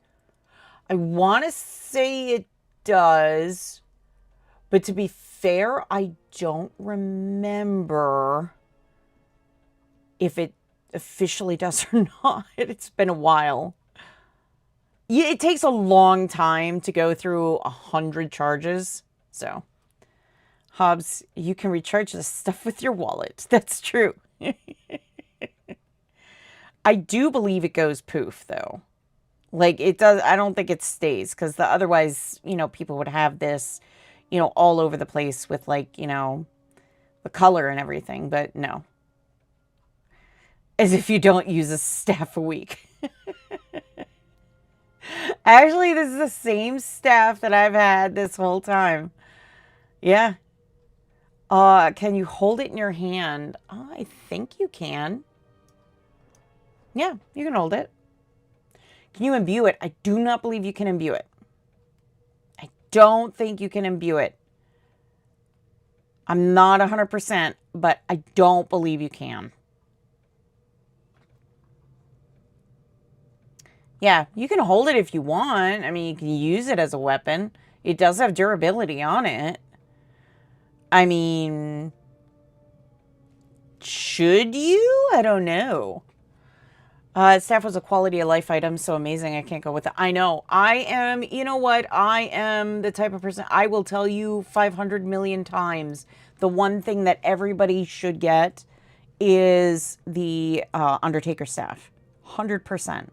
want to say it does, but to be fair, I don't remember if it officially does or not. It's been a while. Yeah, it takes a long time to go through 100 charges, so... Hobbs, you can recharge this stuff with your wallet. That's true. I do believe it goes poof, though. Like, it does. I don't think it stays, because otherwise, you know, people would have this, you know, all over the place with, like, you know, the color and everything. But no. As if you don't use a staff a week. Actually, this is the same staff that I've had this whole time. Yeah. Can you hold it in your hand? Oh, I think you can. Yeah, you can hold it. Can you imbue it? I do not believe you can imbue it. I don't think you can imbue it. I'm not 100%, but I don't believe you can. Yeah, you can hold it if you want. I mean, you can use it as a weapon. It does have durability on it. I mean, should you? I don't know. Staff was a quality of life item, so amazing. I can't go with it. I know. I am, you know what? I am the type of person, I will tell you 500 million times, the one thing that everybody should get is the Undertaker staff. 100%.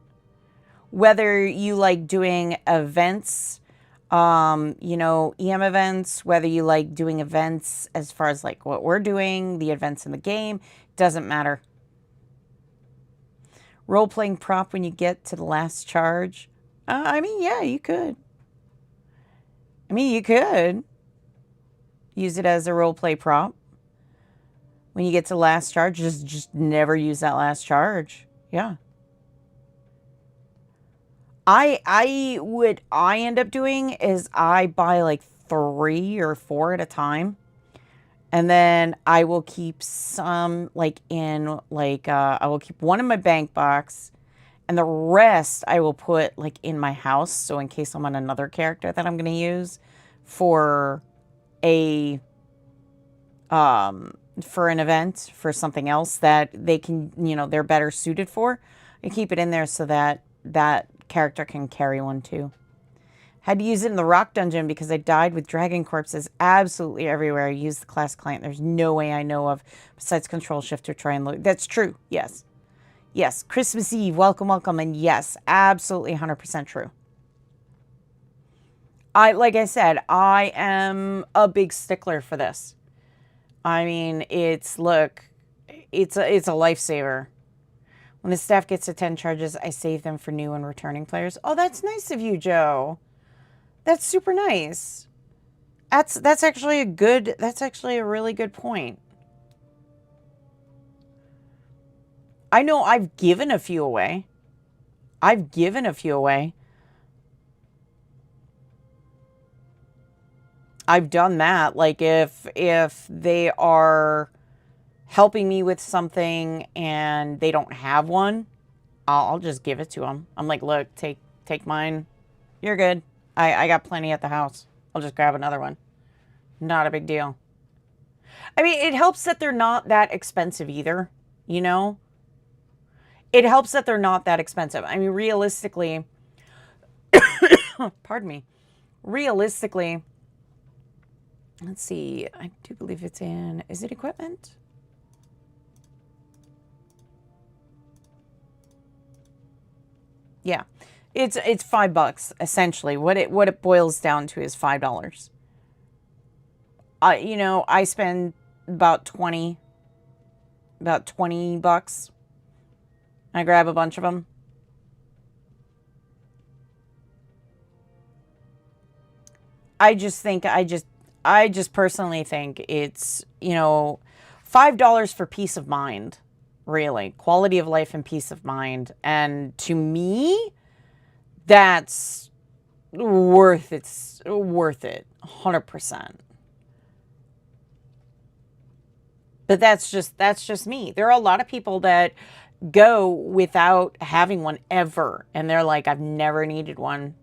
Whether you like doing events, You know, EM events, whether you like doing events as far as like what we're doing, the events in the game, doesn't matter. Role-playing prop when you get to the last charge. I mean, yeah, you could. I mean, you could use it as a role-play prop. When you get to last charge, just never use that last charge. Yeah. What I end up doing is I buy like 3 or 4 at a time. And then I will keep some like in like, I will keep one in my bank box and the rest I will put like in my house. So in case I'm on another character that I'm going to use for an event, for something else that they can, you know, they're better suited for. I keep it in there so that that character can carry one too. Had to use it in the rock dungeon because I died with dragon corpses absolutely everywhere. I used the class client. There's no way I know of besides control shift or try and load. That's true. Yes. Yes. Christmas Eve. Welcome, welcome. And yes, absolutely 100% true. Like I said, I am a big stickler for this. I mean, it's a lifesaver. When the staff gets to 10 charges, I save them for new and returning players. Oh, that's nice of you, Joe. That's super nice. That's actually a really good point. I know I've given a few away. I've done that. Like if they are helping me with something and they don't have one, I'll just give it to them. I'm like, look, take mine. You're good. I got plenty at the house. I'll just grab another one. Not a big deal. I mean, it helps that they're not that expensive either, you know? It helps that they're not that expensive. I mean, realistically, pardon me, realistically, let's see, I do believe it's in, is it equipment? Yeah. It's $5 essentially. What it boils down to is $5. You know, I spend about 20 bucks. I grab a bunch of them. I just personally think it's, you know, $5 for peace of mind, really. Quality of life and peace of mind. And to me, that's worth it. 100%. But that's just me. There are a lot of people that go without having one ever. And they're like, I've never needed one.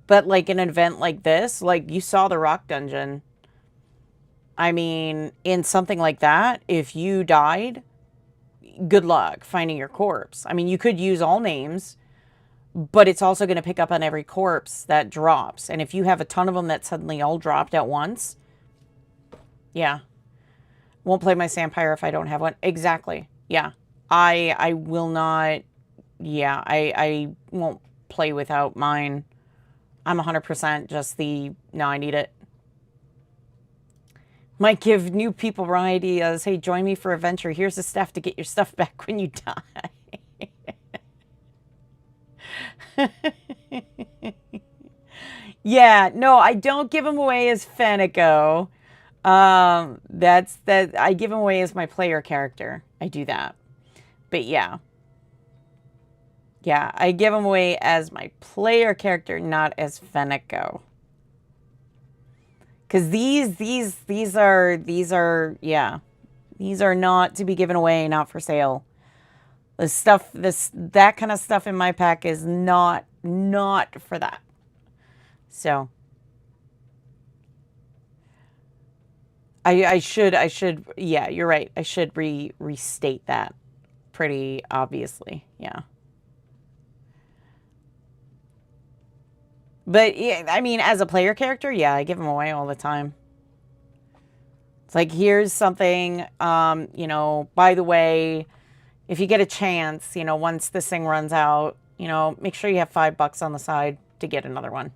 But like an event like this, like you saw the rock dungeon. I mean, in something like that, if you died, good luck finding your corpse. I mean, you could use all names, but it's also going to pick up on every corpse that drops. And if you have a ton of them that suddenly all dropped at once, yeah. Won't play my Sampire if I don't have one. Exactly. Yeah. I will not. Yeah, I won't play without mine. I'm 100% just the, no, I need it. Might give new people wrong ideas. Hey, join me for a venture. Here's the stuff to get your stuff back when you die. Yeah, no, I don't give them away as Fenneko. I give them away as my player character. I do that. But yeah. Yeah, I give them away as my player character, not as Fenneko. Because these are, yeah. These are not to be given away, not for sale. That kind of stuff in my pack is not for that. So I should, yeah, you're right. I should restate that pretty obviously. Yeah. But yeah, I mean, as a player character, yeah, I give them away all the time. It's like, here's something, you know, by the way, if you get a chance, you know, once this thing runs out, You know, make sure you have $5 on the side to get another one.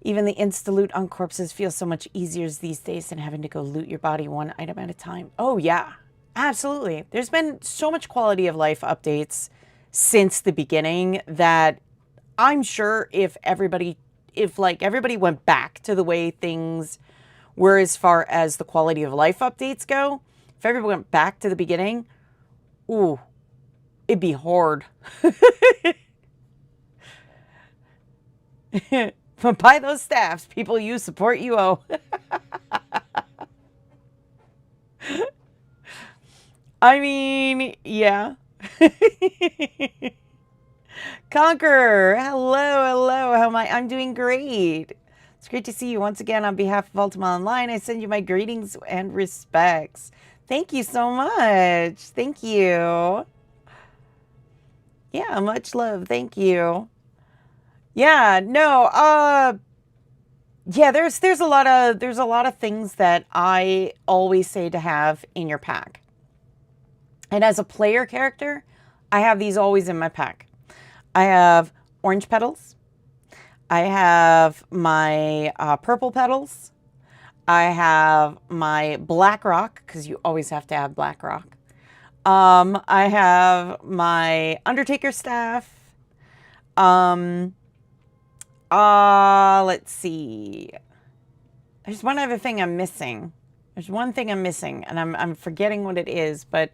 Even the insta-loot on corpses feels so much easier these days than having to go loot your body one item at a time. Oh, yeah. Absolutely. There's been so much quality of life updates since the beginning that I'm sure if everybody went back to the way things were as far as the quality of life updates go, if everybody went back to the beginning, ooh, it'd be hard. But buy those staffs. People use support you owe. I mean, yeah. Conqueror, hello. How am I? I'm doing great. It's great to see you once again. On behalf of Ultima Online, I send you my greetings and respects. Thank you so much. Thank you. Yeah, much love. Thank you. Yeah, no, yeah, there's a lot of things that I always say to have in your pack. And as a player character, I have these always in my pack. I have orange petals. I have my purple petals. I have my black rock, because you always have to have black rock. I have my Undertaker staff. Let's see. There's one other thing I'm missing. There's one thing I'm missing, and I'm forgetting what it is, but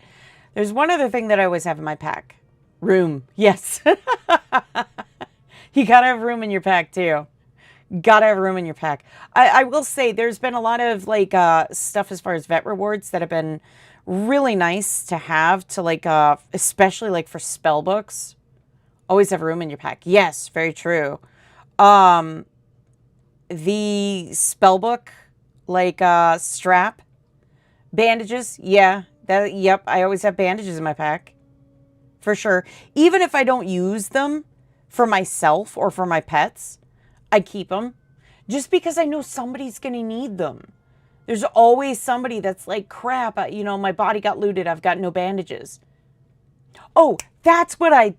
there's one other thing that I always have in my pack. Room. Yes. You gotta have room in your pack, too. Gotta have room in your pack. I will say there's been a lot of, like, stuff as far as vet rewards that have been really nice to have to, like, especially, like, for spell books. Always have room in your pack. Yes, very true. The spell book, like, strap, bandages, yeah, yep, I always have bandages in my pack, for sure. Even if I don't use them for myself or for my pets, I keep them, just because I know somebody's gonna need them. There's always somebody that's like, crap, you know, my body got looted, I've got no bandages. Oh, that's what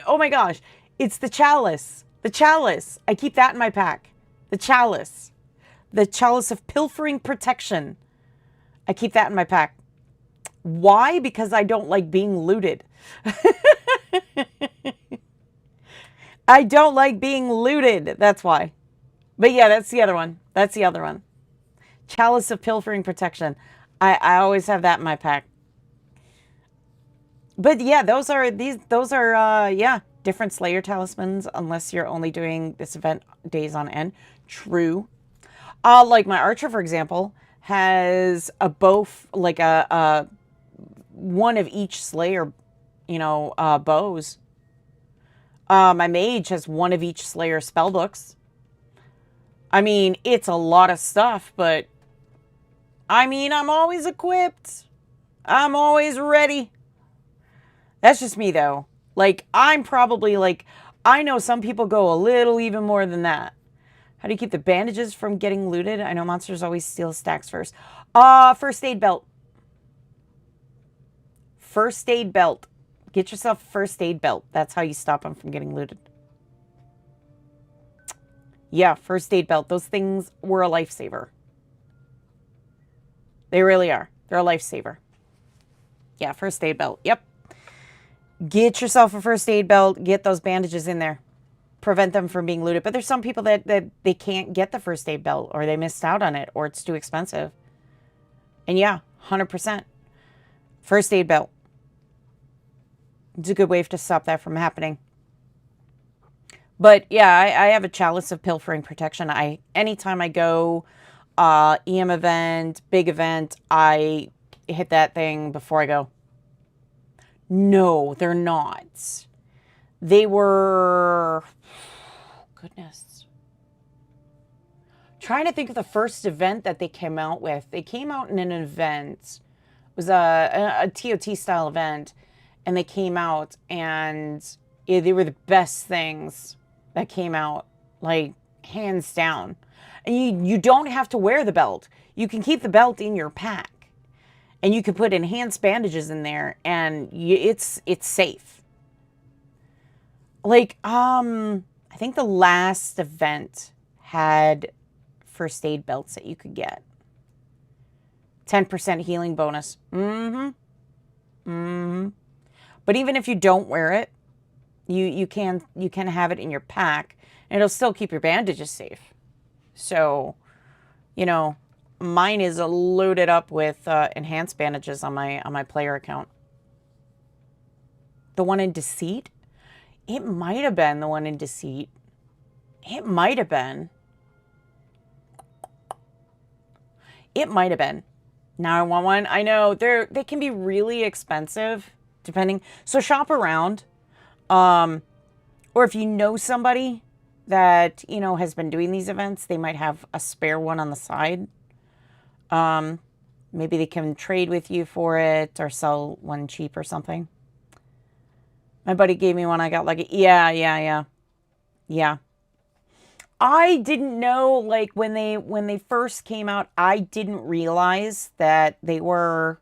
oh my gosh, it's the chalice. The chalice. I keep that in my pack. The chalice. The chalice of pilfering protection. I keep that in my pack. Why? Because I don't like being looted. I don't like being looted. That's why. But yeah, that's the other one. That's the other one. Chalice of pilfering protection. I always have that in my pack. But yeah, those are yeah, different Slayer talismans, unless you're only doing this event days on end. True. Like my archer, for example, has a bow, like a one of each Slayer, you know, bows. My mage has one of each Slayer spellbooks. I mean, it's a lot of stuff, but I mean, I'm always equipped. I'm always ready. That's just me, though. Like, I'm probably, like, I know some people go a little even more than that. How do you keep the bandages from getting looted? I know monsters always steal stacks first. First aid belt. First aid belt. Get yourself a first aid belt. That's how you stop them from getting looted. Yeah, first aid belt. Those things were a lifesaver. They really are. They're a lifesaver. Yeah, first aid belt. Yep. Get yourself a first aid belt. Get those bandages in there. Prevent them from being looted. But there's some people that they can't get the first aid belt, or they missed out on it, or it's too expensive. And yeah, 100%. First aid belt. It's a good way to stop that from happening. But yeah, I have a chalice of pilfering protection. Anytime I go EM event, big event, I hit that thing before I go. No, they're not. They were, goodness. Trying to think of the first event that they came out with. They came out in an event. It was a TOT style event. And they came out, and yeah, they were the best things that came out, like, hands down. And you don't have to wear the belt. You can keep the belt in your pack. And you can put enhanced bandages in there, and it's safe. Like, I think the last event had first aid belts that you could get. 10% healing bonus. But even if you don't wear it, you can have it in your pack, and it'll still keep your bandages safe. So, you know, mine is loaded up with enhanced bandages on my player account. The one in Deceit? It might have been the one in Deceit. It might have been. It might have been. Now I want one. I know they can be really expensive depending. So shop around. Or if you know somebody that, you know, has been doing these events, they might have a spare one on the side. Maybe they can trade with you for it or sell one cheap or something. My buddy gave me one. I got like, yeah. I didn't know, like, when they first came out, I didn't realize that they were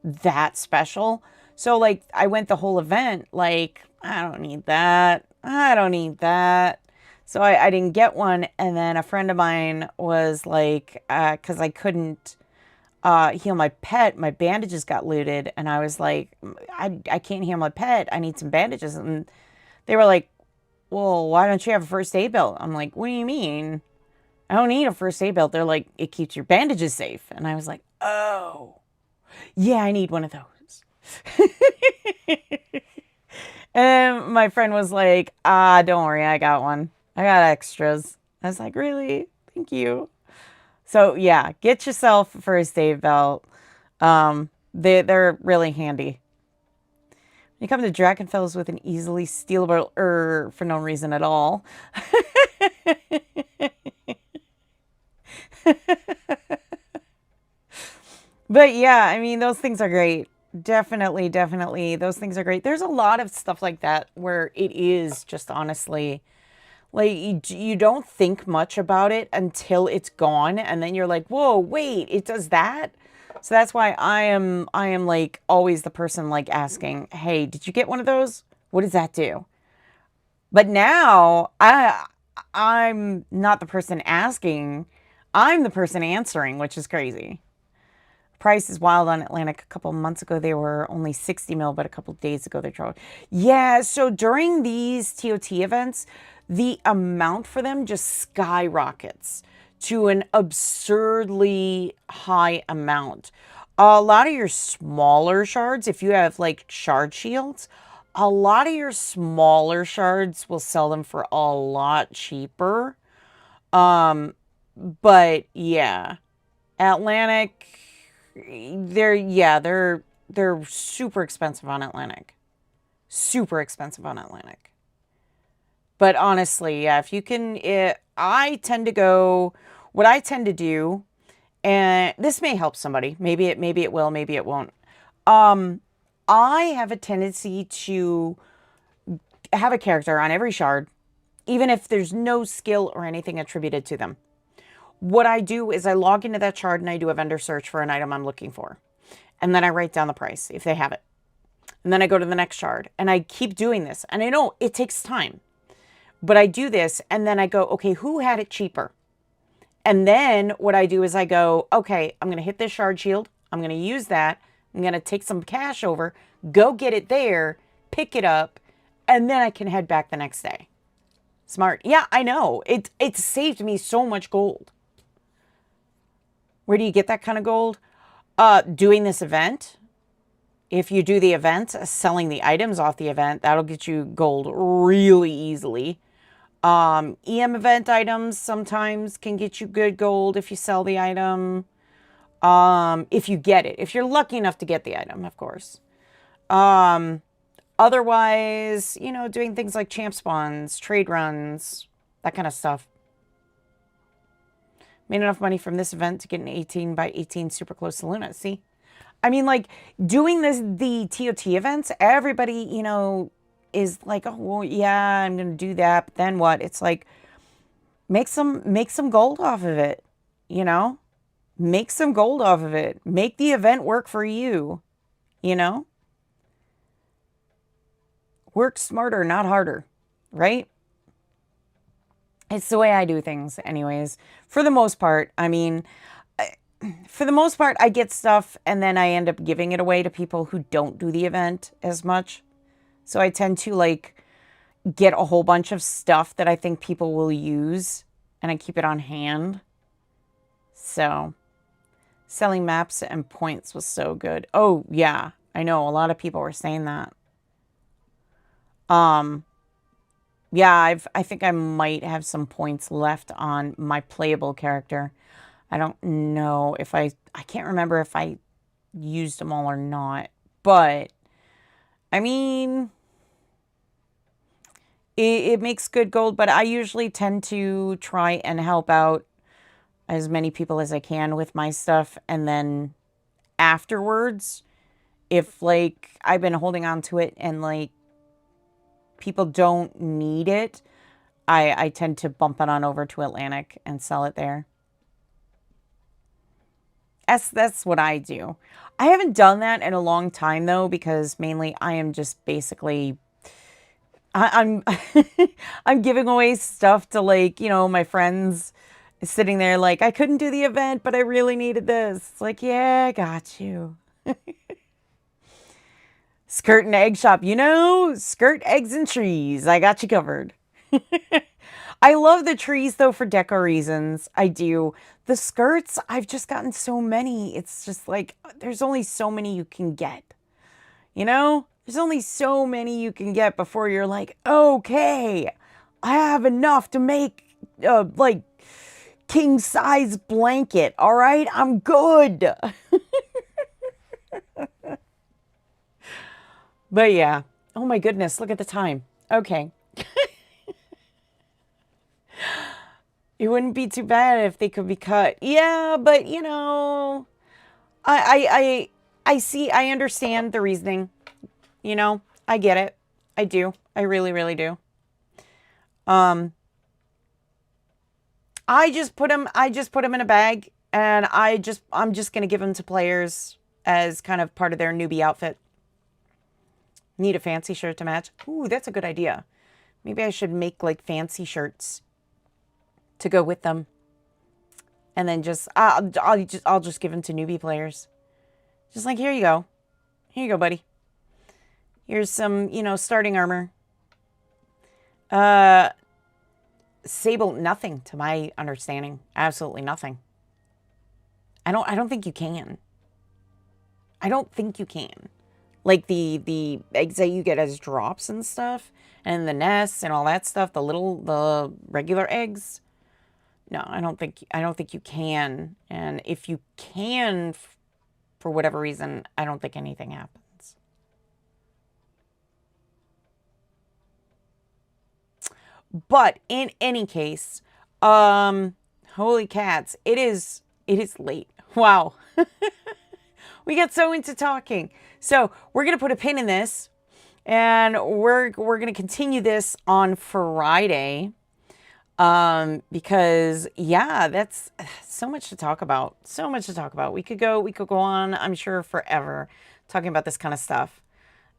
that special. So, like, I went the whole event, like, I don't need that. I don't need that. So I didn't get one. And then a friend of mine was like, because I couldn't heal my pet, my bandages got looted. And I was like, I can't heal my pet. I need some bandages. And they were like, well, why don't you have a first aid belt? I'm like, what do you mean? I don't need a first aid belt. They're like, it keeps your bandages safe. And I was like, oh, yeah, I need one of those. And my friend was like, don't worry, I got one. I got extras. I was like, really? Thank you. So yeah, get yourself a first aid belt. They're really handy. You come to Drakenfels with an easily stealable for no reason at all. But yeah, I mean, those things are great. Definitely. Those things are great. There's a lot of stuff like that where it is just honestly, like, you don't think much about it until it's gone. And then you're like, whoa, wait, it does that? So that's why I am like always the person like asking, hey, did you get one of those? What does that do? But now I'm not the person asking. I'm the person answering, which is crazy. Price is wild on Atlantic. A couple months ago, they were only 60 mil, but a couple days ago, they're dropped. Yeah, so during these TOT events, the amount for them just skyrockets to an absurdly high amount. A lot of your smaller shards, if you have like shard shields, a lot of your smaller shards will sell them for a lot cheaper. But yeah, Atlantic, they're super expensive on Atlantic. Super expensive on Atlantic. But honestly, yeah, if you can, I tend to go, what I tend to do, and this may help somebody. Maybe it will, maybe it won't. I have a tendency to have a character on every shard, even if there's no skill or anything attributed to them. What I do is I log into that shard and I do a vendor search for an item I'm looking for. And then I write down the price if they have it. And then I go to the next shard and I keep doing this. And I know it takes time, but I do this and then I go, okay, who had it cheaper? And then what I do is I go, okay, I'm going to hit this shard shield. I'm going to use that. I'm going to take some cash over, go get it there, pick it up, and then I can head back the next day. Smart. Yeah, I know. It saved me so much gold. Where do you get that kind of gold? Doing this event. If you do the event, selling the items off the event, that'll get you gold really easily. EM event items sometimes can get you good gold if you sell the item. If you get it. If you're lucky enough to get the item, of course. Otherwise, you know, doing things like champ spawns, trade runs, that kind of stuff. Made enough money from this event to get an 18 by 18 super close to Luna. See? I mean, like, doing the TOT events, everybody, you know, is like, oh, well, yeah, I'm going to do that. But then what? It's like, make some gold off of it, you know? Make some gold off of it. Make the event work for you, you know? Work smarter, not harder, right? It's the way I do things anyways. For the most part, I mean, for the most part, I get stuff and then I end up giving it away to people who don't do the event as much. So I tend to like get a whole bunch of stuff that I think people will use and I keep it on hand. So selling maps and points was so good. Oh, yeah. I know a lot of people were saying that. Yeah, I think I might have some points left on my playable character. I don't know if I can't remember if I used them all or not. But, I mean, it makes good gold. But I usually tend to try and help out as many people as I can with my stuff. And then afterwards, if, like, I've been holding on to it and, like, people don't need it, I tend to bump it on over to Atlantic and sell it there. That's what I do. I haven't done that in a long time though, because mainly I am just basically I'm I'm giving away stuff to, like, you know, my friends sitting there like, I couldn't do the event, but I really needed this. It's like, yeah, I got you. Skirt and egg shop, you know, skirt, eggs, and trees. I got you covered. I love the trees, though, for deco reasons. I do. The skirts, I've just gotten so many. It's just like, there's only so many you can get. You know? There's only so many you can get before you're like, okay, I have enough to make, like, king-size blanket. All right? I'm good. But yeah. Oh my goodness, look at the time. Okay. It wouldn't be too bad if they could be cut. Yeah, but you know, I see, I understand the reasoning. You know, I get it. I do. I really, really do. I just put them in a bag and I'm just going to give them to players as kind of part of their newbie outfit. Need a fancy shirt to match. Ooh, that's a good idea. Maybe I should make like fancy shirts to go with them. And then just I'll just give them to newbie players. Just like, here you go. Here you go, buddy. Here's some, you know, starting armor. Sable, nothing to my understanding. Absolutely nothing. I don't think you can. I don't think you can. Like the eggs that you get as drops and stuff, and the nests and all that stuff, the regular eggs. No, I don't think you can. And if you can, for whatever reason, I don't think anything happens. But in any case, holy cats, it is late. Wow. We got so into talking. So we're going to put a pin in this, and we're going to continue this on Friday. Because yeah, that's so much to talk about. So much to talk about. We could go on, I'm sure, forever talking about this kind of stuff.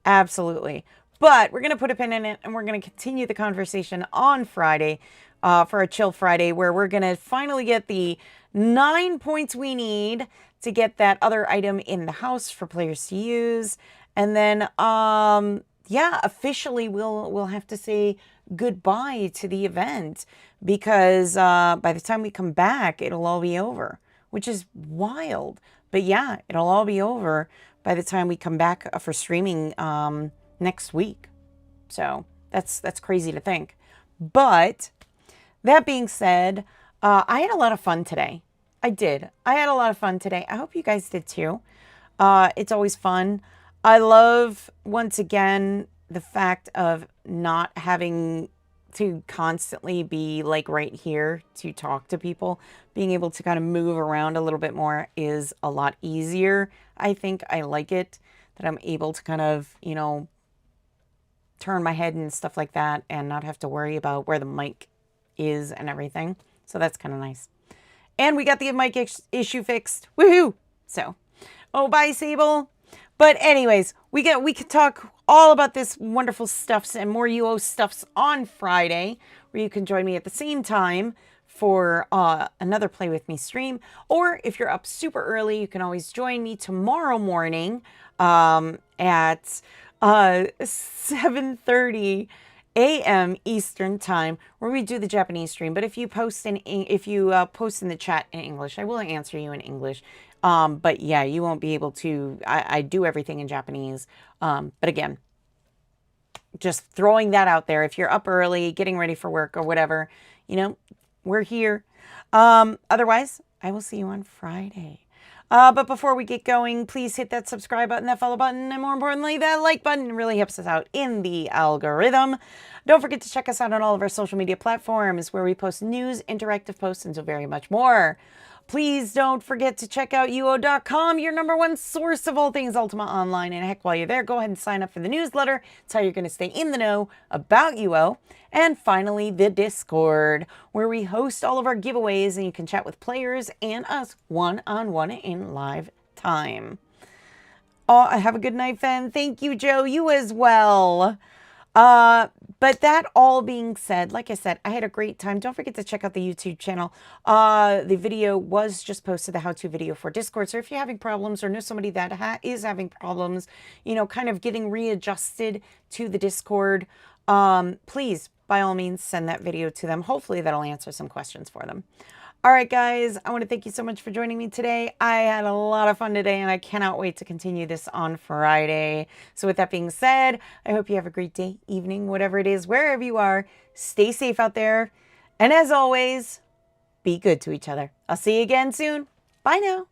Absolutely. But we're going to put a pin in it, and we're going to continue the conversation on Friday, for a chill Friday, where we're going to finally get the 9 points we need to get that other item in the house for players to use. And then, yeah, officially we'll have to say goodbye to the event, because by the time we come back, it'll all be over, which is wild. But yeah, it'll all be over by the time we come back for streaming next week. So that's crazy to think. But that being said, I had a lot of fun today. I did. I had a lot of fun today. I hope you guys did too. It's always fun. I love, once again, the fact of not having to constantly be like right here to talk to people. Being able to kind of move around a little bit more is a lot easier. I think I like it that I'm able to kind of, you know, turn my head and stuff like that and not have to worry about where the mic is and everything. So that's kind of nice. And we got the mic issue fixed. Woohoo! So, oh, bye, Sable. But anyways, we could talk all about this wonderful stuffs and more UO stuffs on Friday, where you can join me at the same time for another Play With Me stream. Or if you're up super early, you can always join me tomorrow morning at 7:30 a.m. Eastern time, where we do the Japanese stream. But if you post in the chat in English, I will answer you in English. But yeah, you won't be able to. I do everything in Japanese. But again, just throwing that out there. If you're up early, getting ready for work or whatever, we're here. Otherwise, I will see you on Friday. But before we get going, please hit that subscribe button, that follow button, and more importantly, that like button. It really helps us out in the algorithm. Don't forget to check us out on all of our social media platforms where we post news, interactive posts, and so very much more. Please don't forget to check out UO.com, your #1 source of all things Ultima Online. And heck, while you're there, go ahead and sign up for the newsletter. It's how you're going to stay in the know about UO. And finally, the Discord, where we host all of our giveaways and you can chat with players and us one-on-one in live time. Have a good night, Fen. Thank you, Joe. You as well. But that all being said, like I said, I had a great time. Don't forget to check out the YouTube channel. The video was just posted, the how-to video for Discord. So if you're having problems or know somebody that is having problems, kind of getting readjusted to the Discord, please, by all means, send that video to them. Hopefully that'll answer some questions for them. All right, guys, I want to thank you so much for joining me today. I had a lot of fun today, and I cannot wait to continue this on Friday. So with that being said, I hope you have a great day, evening, whatever it is, wherever you are. Stay safe out there. And as always, be good to each other. I'll see you again soon. Bye now.